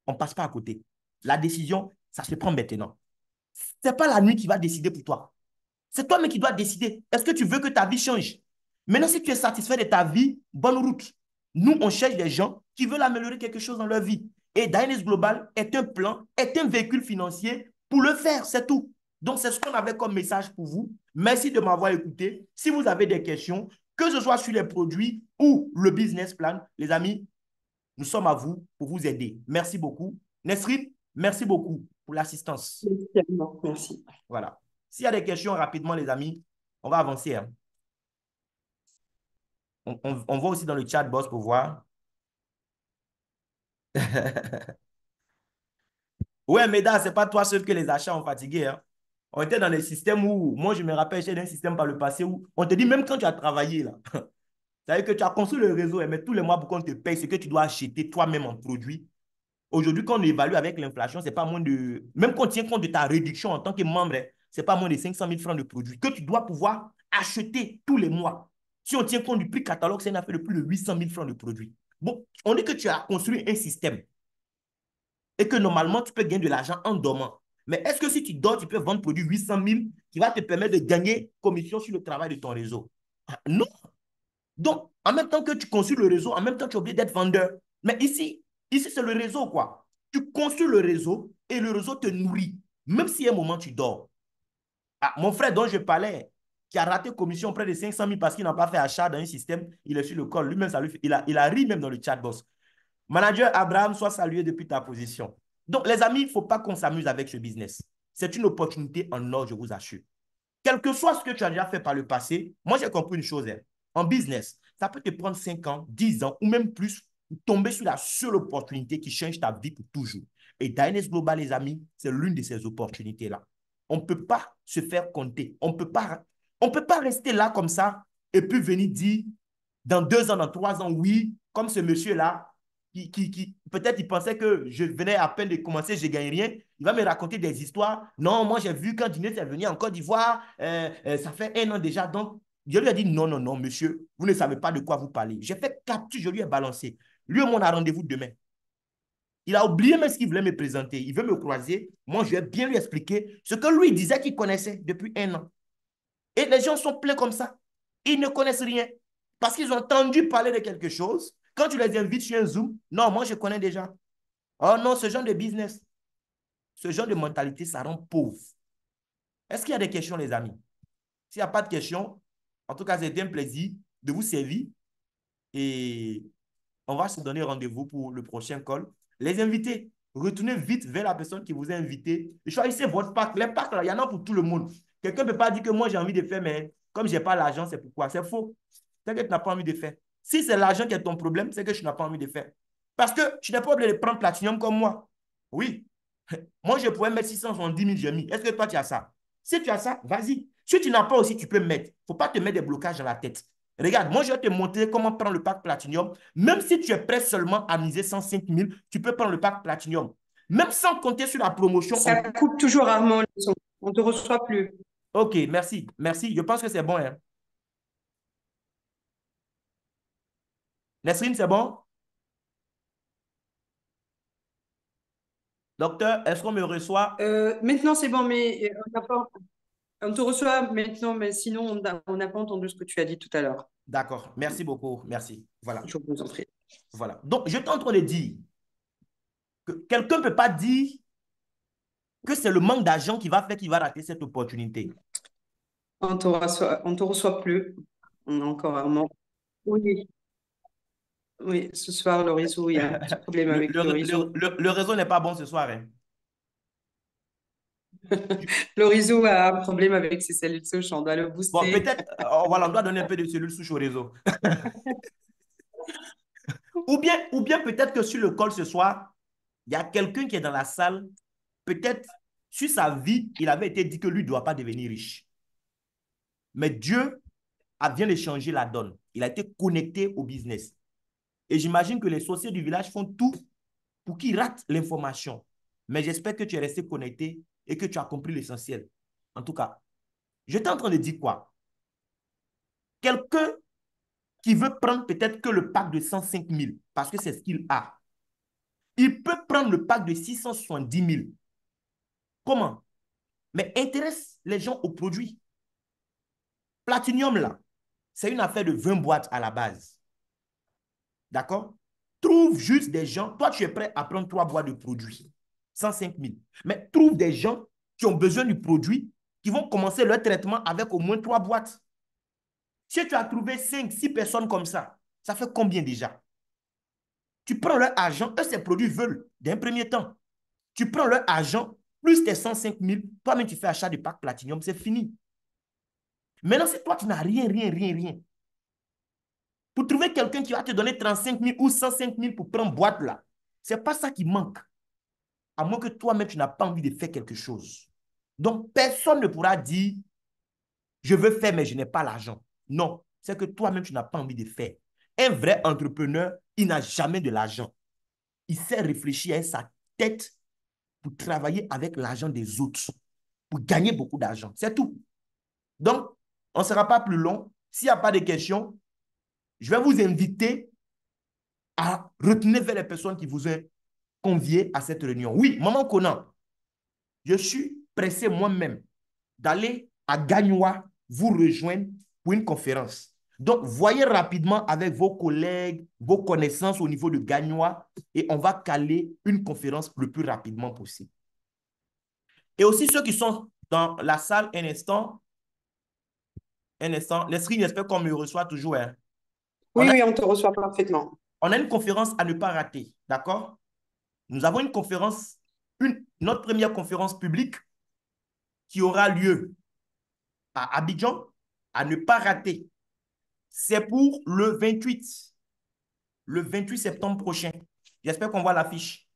on ne passe pas à côté. La décision, ça se prend maintenant. Ce n'est pas la nuit qui va décider pour toi. C'est toi-même qui dois décider. Est-ce que tu veux que ta vie change? Maintenant, si tu es satisfait de ta vie, bonne route. Nous, on cherche des gens qui veulent améliorer quelque chose dans leur vie. Et Diners Global est un plan, est un véhicule financier pour le faire, c'est tout. Donc, c'est ce qu'on avait comme message pour vous. Merci de m'avoir écouté. Si vous avez des questions, que ce soit sur les produits ou le business plan, les amis, nous sommes à vous pour vous aider. Merci beaucoup. Nesrine, merci beaucoup pour l'assistance. Merci, Allemand. Merci. Voilà. S'il y a des questions rapidement, les amis, on va avancer, hein. On va aussi dans le chat boss pour voir. Ouais, Meda, ce n'est pas toi seul que les achats ont fatigué, hein. On était dans des systèmes où, moi je me rappelle, j'étais dans un système par le passé où on te dit même quand tu as travaillé, là, c'est-à-dire que tu as construit le réseau, mais tous les mois pour qu'on te paye ce que tu dois acheter toi-même en produit. Aujourd'hui, quand on évalue avec l'inflation, c'est pas moins de. Même quand on tient compte de ta réduction en tant que membre, c'est pas moins de 500 000 francs de produits que tu dois pouvoir acheter tous les mois. Si on tient compte du prix catalogue, c'est une affaire de plus de 800 000 francs de produits. Bon, on dit que tu as construit un système et que normalement, tu peux gagner de l'argent en dormant. Mais est-ce que si tu dors, tu peux vendre produit 800 000 qui va te permettre de gagner commission sur le travail de ton réseau? Non. Donc, en même temps que tu construis le réseau, en même temps, tu es obligé d'être vendeur. Mais ici c'est le réseau, quoi. Tu construis le réseau et le réseau te nourrit, même si à un moment tu dors. Ah, mon frère dont je parlais, qui a raté commission près de 500 000 parce qu'il n'a pas fait achat dans un système, il est sur le col. Lui-même, il a ri même dans le chat boss. Manager Abraham, sois salué depuis ta position. Donc, les amis, il ne faut pas qu'on s'amuse avec ce business. C'est une opportunité en or, je vous assure. Quel que soit ce que tu as déjà fait par le passé, moi, j'ai compris une chose, hein. En business, ça peut te prendre 5 ans, 10 ans ou même plus pour tomber sur la seule opportunité qui change ta vie pour toujours. Et Diners Global, les amis, c'est l'une de ces opportunités-là. On ne peut pas se faire compter. On ne peut pas rester là comme ça et puis venir dire dans 2 ans, dans 3 ans, oui, comme ce monsieur-là, peut-être il pensait que je venais à peine de commencer, je ne gagne rien. Il va me raconter des histoires. Non, moi j'ai vu quand Dîner est venu en Côte d'Ivoire, ça fait 1 an déjà. Donc, je lui ai dit non, non, non, monsieur, vous ne savez pas de quoi vous parlez. J'ai fait capture, je lui ai balancé. Lui et moi, on a rendez-vous demain. Il a oublié même ce qu'il voulait me présenter. Il veut me croiser. Moi, je vais bien lui expliquer ce que lui disait qu'il connaissait depuis 1 an. Et les gens sont pleins comme ça. Ils ne connaissent rien. Parce qu'ils ont entendu parler de quelque chose. Quand tu les invites sur un Zoom, non, moi je connais déjà. Oh non, ce genre de business, ce genre de mentalité, ça rend pauvre. Est-ce qu'il y a des questions, les amis? S'il n'y a pas de questions, en tout cas, c'était un plaisir de vous servir. Et on va se donner rendez-vous pour le prochain call. Les invités, retournez vite vers la personne qui vous a invité. Choisissez votre pack. Les packs, là, il y en a pour tout le monde. Quelqu'un ne peut pas dire que moi, j'ai envie de faire, mais comme je n'ai pas l'argent, c'est pourquoi. C'est faux. C'est que tu n'as pas envie de faire. Si c'est l'argent qui est ton problème, c'est que tu n'as pas envie de faire. Parce que tu n'es pas obligé de prendre Platinum comme moi. Oui. Moi, je pourrais mettre 670 000, j'ai mis. Est-ce que toi, tu as ça? Si tu as ça, vas-y. Si tu n'as pas aussi, tu peux mettre. Il ne faut pas te mettre des blocages dans la tête. Regarde, moi, je vais te montrer comment prendre le pack Platinum. Même si tu es prêt seulement à miser 105 000, tu peux prendre le pack Platinum. Même sans compter sur la promotion. Ça coupe toujours rarement le son. On ne te reçoit plus. OK, merci. Merci. Je pense que c'est bon. Hein. Nesrine, c'est bon? Docteur, est-ce qu'on me reçoit? Maintenant, c'est bon, mais on te reçoit maintenant, mais sinon, on n'a pas entendu ce que tu as dit tout à l'heure. D'accord. Merci beaucoup. Merci. Voilà. Je vous en prie. Voilà. Donc, je suis en train de dire que quelqu'un ne peut pas dire que c'est le manque d'argent qui va faire qu'il va rater cette opportunité. On te reçoit plus. On a encore un moment. Oui, oui, ce soir, le réseau, il y a un petit problème Le, avec le, le le, réseau. le réseau n'est pas bon ce soir. Hein. Le réseau a un problème avec ses cellules souches, on doit le Bon, booster. peut-être, voilà, on doit donner un peu de cellules souches au réseau. Ou bien peut-être que sur le call ce soir, il y a quelqu'un qui est dans la salle, peut-être sur sa vie, il avait été dit que lui ne doit pas devenir riche. Mais Dieu vient de changer la donne. Il a été connecté au business. Et j'imagine que les sorciers du village font tout pour qu'il rate l'information. Mais j'espère que tu es resté connecté et que tu as compris l'essentiel. En tout cas, je suis en train de dire quoi? Quelqu'un qui veut prendre peut-être que le pack de 105 000 parce que c'est ce qu'il a. Il peut prendre le pack de 670 000. Comment? Mais intéresse les gens au produit. Platinum, là, c'est une affaire de 20 boîtes à la base. D'accord? Trouve juste des gens. Toi, tu es prêt à prendre 3 boîtes de produits. 105 000. Mais trouve des gens qui ont besoin du produit, qui vont commencer leur traitement avec au moins 3 boîtes. Si tu as trouvé 5, 6 personnes comme ça fait combien déjà? Tu prends leur argent, eux, ces produits veulent d'un premier temps. Tu prends leur argent, plus tes 105 000, toi-même, tu fais achat de pack Platinum, c'est fini. Maintenant, si toi, tu n'as rien, rien, rien, rien, pour trouver quelqu'un qui va te donner 35 000 ou 105 000 pour prendre boîte là, ce n'est pas ça qui manque. À moins que toi-même, tu n'as pas envie de faire quelque chose. Donc, personne ne pourra dire, je veux faire, mais je n'ai pas l'argent. Non, c'est que toi-même, tu n'as pas envie de faire. Un vrai entrepreneur, il n'a jamais de l'argent. Il sait réfléchir à sa tête pour travailler avec l'argent des autres, pour gagner beaucoup d'argent. C'est tout. Donc, on ne sera pas plus long. S'il n'y a pas de questions, je vais vous inviter à retourner vers les personnes qui vous ont convié à cette réunion. Oui, Maman Conan, je suis pressé moi-même d'aller à Gagnoa vous rejoindre pour une conférence. Donc, voyez rapidement avec vos collègues, vos connaissances au niveau de Gagnoa et on va caler une conférence le plus rapidement possible. Et aussi ceux qui sont dans la salle, un instant, Nesrine, j'espère qu'on me reçoit toujours. Hein. On Oui, a, oui, on te reçoit parfaitement. on a une conférence à ne pas rater, d'accord? Nous avons une conférence, notre première conférence publique qui aura lieu à Abidjan, à ne pas rater. C'est pour le 28 septembre prochain. J'espère qu'on voit l'affiche.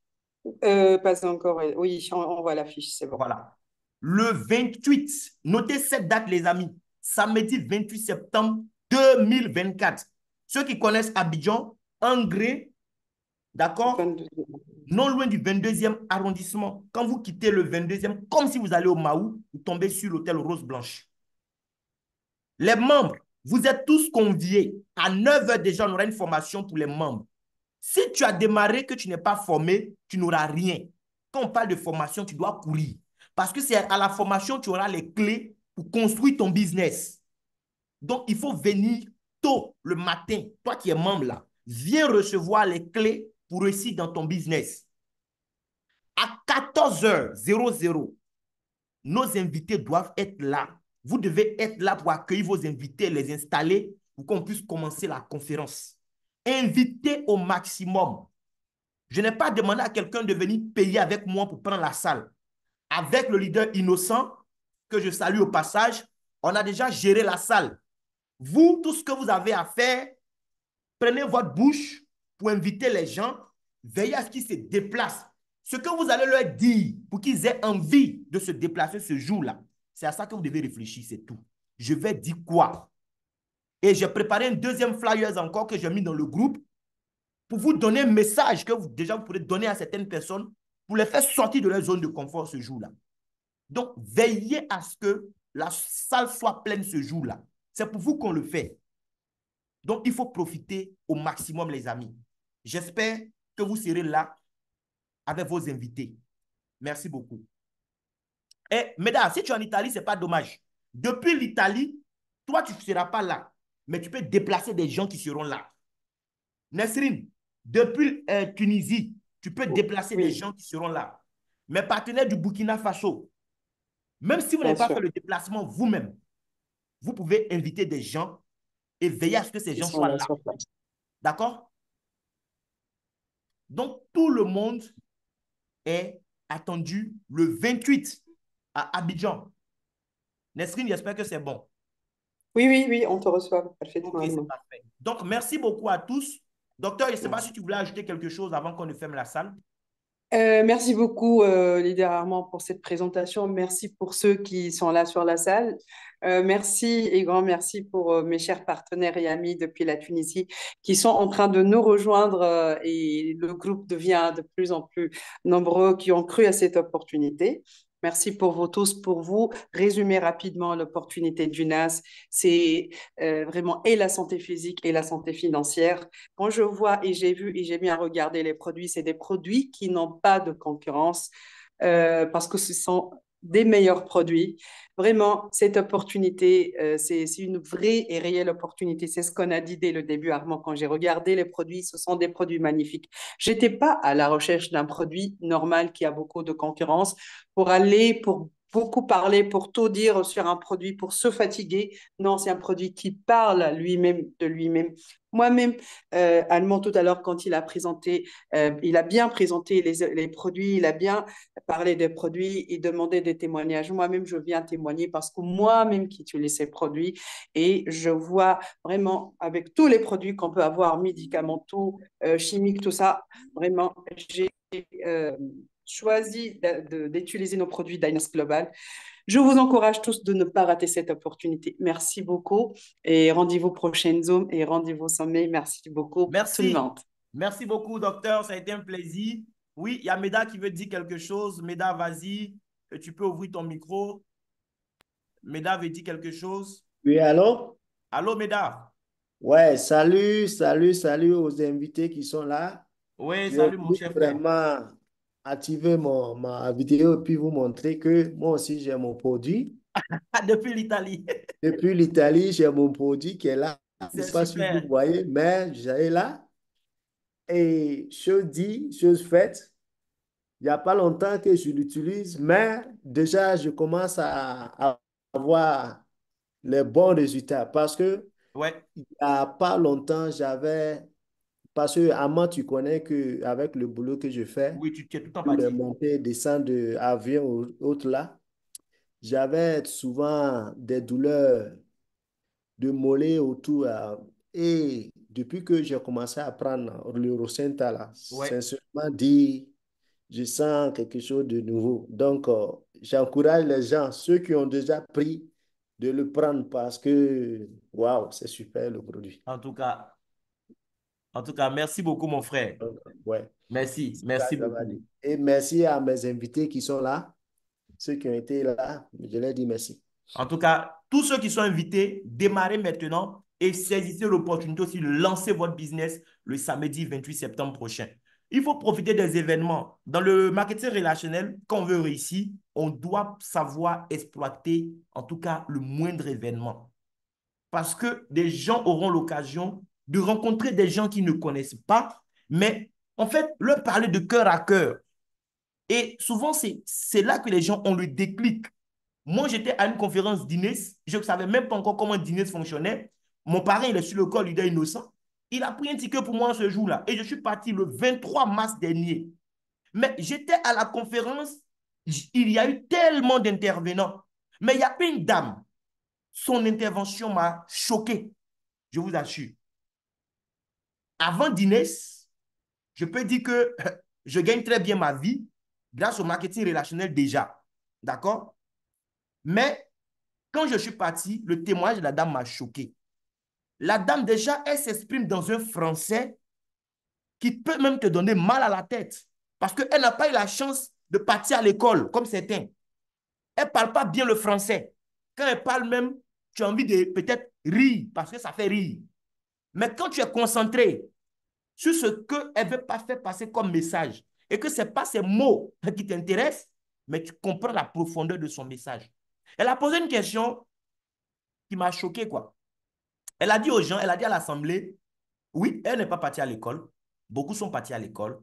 Pas encore. Oui, on voit l'affiche, c'est bon. Voilà. Le 28, notez cette date, les amis. Samedi 28 septembre 2024. Ceux qui connaissent Abidjan, Angré, d'accord? 22. Non loin du 22e arrondissement. Quand vous quittez le 22e, comme si vous allez au Maou, vous tombez sur l'hôtel Rose Blanche. Les membres, vous êtes tous conviés. À 9 heures déjà, on aura une formation pour les membres. Si tu as démarré que tu n'es pas formé, tu n'auras rien. Quand on parle de formation, tu dois courir. Parce que c'est à la formation que tu auras les clés pour construire ton business. Donc, il faut venir tôt le matin. Toi qui es membre là, viens recevoir les clés pour réussir dans ton business. À 14h00, nos invités doivent être là. Vous devez être là pour accueillir vos invités, les installer pour qu'on puisse commencer la conférence. Invitez au maximum. Je n'ai pas demandé à quelqu'un de venir payer avec moi pour prendre la salle. Avec le leader innocent, que je salue au passage, on a déjà géré la salle. Vous, tout ce que vous avez à faire, prenez votre bouche pour inviter les gens, veillez à ce qu'ils se déplacent. Ce que vous allez leur dire pour qu'ils aient envie de se déplacer ce jour-là, c'est à ça que vous devez réfléchir, c'est tout. Je vais dire quoi? Et j'ai préparé un deuxième flyer encore que j'ai mis dans le groupe pour vous donner un message que déjà vous pourrez donner à certaines personnes pour les faire sortir de leur zone de confort ce jour-là. Donc, veillez à ce que la salle soit pleine ce jour-là. C'est pour vous qu'on le fait. Donc, il faut profiter au maximum, les amis. J'espère que vous serez là avec vos invités. Merci beaucoup. Et, mesdames, si tu es en Italie, ce n'est pas dommage. Depuis l'Italie, toi, tu ne seras pas là. Mais tu peux déplacer des gens qui seront là. Nesrine, depuis Tunisie, tu peux déplacer des Oui, gens qui seront là. Mes partenaires du Burkina Faso, même si vous bien n'avez pas fait sûr. le déplacement vous-même, vous pouvez inviter des gens et veiller à ce que ces Ils gens sont soient là là. sur place. D'accord? Donc, tout le monde est attendu le 28 à Abidjan. Nesrine, j'espère que c'est bon. Oui, oui, oui, on te reçoit Ok, parfaitement, c'est Armand. parfait. Donc, merci beaucoup à tous. Docteur, je ne sais pas si Merci. tu voulais ajouter quelque chose avant qu'on ne ferme la salle. Merci beaucoup, Leader Armand, pour cette présentation. Merci pour ceux qui sont là sur la salle. Merci et grand merci pour mes chers partenaires et amis depuis la Tunisie qui sont en train de nous rejoindre et le groupe devient de plus en plus nombreux qui ont cru à cette opportunité. Merci pour vous tous. Pour vous, résumer rapidement l'opportunité du NAS, c'est vraiment et la santé physique et la santé financière. Quand je vois et j'ai vu et j'ai bien regardé les produits, c'est des produits qui n'ont pas de concurrence parce que ce sont des meilleurs produits. Vraiment, cette opportunité, c'est une vraie et réelle opportunité. C'est ce qu'on a dit dès le début, Armand, quand j'ai regardé les produits. Ce sont des produits magnifiques. Je n'étais pas à la recherche d'un produit normal qui a beaucoup de concurrence pour beaucoup parler, pour tout dire sur un produit, pour se fatiguer. Non, c'est un produit qui parle lui-même de lui-même. Moi-même, Allemand, tout à l'heure, quand il a présenté, il a bien présenté les produits, il a bien parlé des produits et demandé des témoignages. Moi-même, je viens témoigner parce que moi-même qui utilise ces produits et je vois vraiment avec tous les produits qu'on peut avoir, médicamenteux, chimiques, tout ça, vraiment, j'ai euh, choisi d'utiliser nos produits Dynas Global. Je vous encourage tous de ne pas rater cette opportunité. Merci beaucoup et rendez-vous prochaine Zoom et rendez-vous sommet. Merci beaucoup pour tout le Merci. monde. Merci beaucoup, docteur. Ça a été un plaisir. Oui, il y a Meda qui veut dire quelque chose. Meda, vas-y. Tu peux ouvrir ton micro. Meda veut dire quelque chose. Oui, allô? Allô, Meda? Ouais, salut, salut, salut aux invités qui sont là. Oui, Je vais salut, mon cher frère. vraiment activer ma vidéo et puis vous montrer que moi aussi j'ai mon produit. Ah, depuis l'Italie. Depuis l'Italie, j'ai mon produit qui est là. Je ne C'est sais pas si vous super. voyez, mais j'ai là. Et chose dit, chose faite. Il n'y a pas longtemps que je l'utilise, mais déjà je commence à avoir les bons résultats parce que Ouais. il n'y a pas longtemps, j'avais. Parce que, Amand, tu connais qu'avec le boulot que je fais, Oui, tu es tout en sur les partie. montées et descentes d'avion ou autres là, j'avais souvent des douleurs de mollets autour. Et depuis que j'ai commencé à prendre l'Eurocenta, là, Ouais. sincèrement dit, je sens quelque chose de nouveau. Donc, j'encourage les gens, ceux qui ont déjà pris, de le prendre parce que, waouh, c'est super le produit. En tout cas, merci beaucoup, mon frère. Donc, ouais, Merci, c'est ça merci que j'avais beaucoup. dit. Et merci à mes invités qui sont là, ceux qui ont été là, je leur dis merci. En tout cas, tous ceux qui sont invités, démarrez maintenant et saisissez l'opportunité aussi de lancer votre business le samedi 28 septembre prochain. Il faut profiter des événements. Dans le marketing relationnel, quand on veut réussir, on doit savoir exploiter, en tout cas, le moindre événement. Parce que des gens auront l'occasion de rencontrer des gens qu'ils ne connaissent pas, mais en fait, leur parler de cœur à cœur. Et souvent, c'est là que les gens ont le déclic. Moi, j'étais à une conférence d'Inès. Je ne savais même pas encore comment d'Inès fonctionnait. Mon parrain, il est sur le corps leader innocent. Il a pris un ticket pour moi ce jour-là. Et je suis parti le 23 mars dernier. Mais j'étais à la conférence. Il y a eu tellement d'intervenants. Mais il y a une dame. Son intervention m'a choqué. Je vous assure. Avant d'Inès, je peux dire que je gagne très bien ma vie grâce au marketing relationnel déjà. D'accord? Mais quand je suis parti, le témoignage de la dame m'a choqué. La dame, déjà, elle s'exprime dans un français qui peut même te donner mal à la tête. Parce qu'elle n'a pas eu la chance de partir à l'école, comme certains. Elle ne parle pas bien le français. Quand elle parle même, tu as envie de peut-être rire, parce que ça fait rire. Mais quand tu es concentré sur ce qu'elle ne veut pas faire passer comme message, et que ce n'est pas ces mots qui t'intéressent, mais tu comprends la profondeur de son message. Elle a posé une question qui m'a choqué, quoi. Elle a dit aux gens, elle a dit à l'Assemblée, oui, elle n'est pas partie à l'école. Beaucoup sont partis à l'école.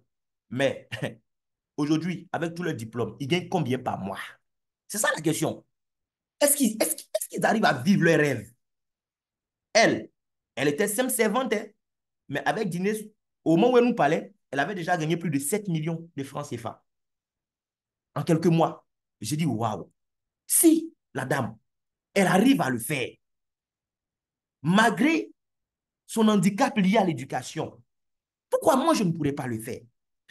Mais aujourd'hui, avec tous leurs diplômes, ils gagnent combien par mois? C'est ça la question. Est-ce qu'ils arrivent à vivre leur rêve? Elle, elle était simple servante, hein, mais avec Dîner, au moment où elle nous parlait, elle avait déjà gagné plus de 7 millions de francs CFA en quelques mois. J'ai dit, waouh, si la dame, elle arrive à le faire, malgré son handicap lié à l'éducation, pourquoi moi, je ne pourrais pas le faire?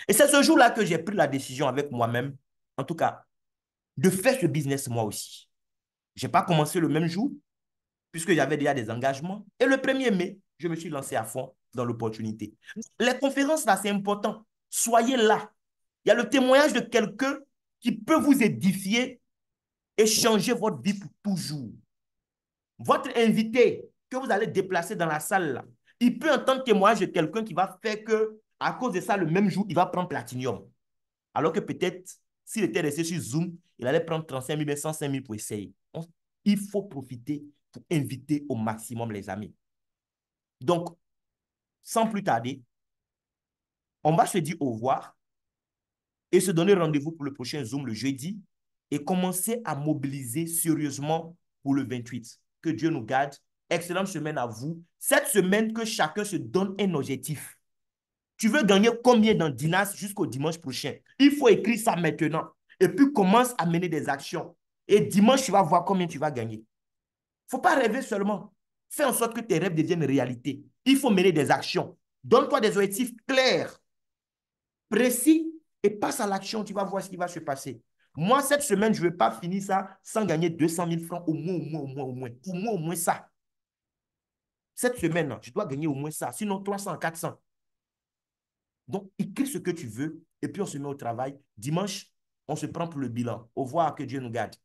Et c'est ce jour-là que j'ai pris la décision avec moi-même, en tout cas, de faire ce business moi aussi. Je n'ai pas commencé le même jour, puisque j'avais déjà des engagements. Et le 1er mai, je me suis lancé à fond dans l'opportunité. Les conférences, là, c'est important. Soyez là. Il y a le témoignage de quelqu'un qui peut vous édifier et changer votre vie pour toujours. Votre invité que vous allez déplacer dans la salle, là, il peut entendre le témoignage de quelqu'un qui va faire que, à cause de ça, le même jour, il va prendre Platinium. Alors que peut-être, s'il était resté sur Zoom, il allait prendre 35 000, 105 000 pour essayer. Il faut profiter pour inviter au maximum les amis. Donc, sans plus tarder, on va se dire au revoir et se donner rendez-vous pour le prochain Zoom le jeudi et commencer à mobiliser sérieusement pour le 28. Que Dieu nous garde. Excellente semaine à vous. Cette semaine, que chacun se donne un objectif. Tu veux gagner combien dans Dinas jusqu'au dimanche prochain? Il faut écrire ça maintenant. Et puis commence à mener des actions. Et dimanche, tu vas voir combien tu vas gagner. Il ne faut pas rêver seulement. Fais en sorte que tes rêves deviennent réalité. Il faut mener des actions. Donne-toi des objectifs clairs, précis, et passe à l'action. Tu vas voir ce qui va se passer. Moi, cette semaine, je ne vais pas finir ça sans gagner 200 000 francs, au moins ça. Cette semaine, je dois gagner au moins ça. Sinon, 300, 400. Donc, écris ce que tu veux et puis on se met au travail. Dimanche, on se prend pour le bilan. Au revoir, que Dieu nous garde.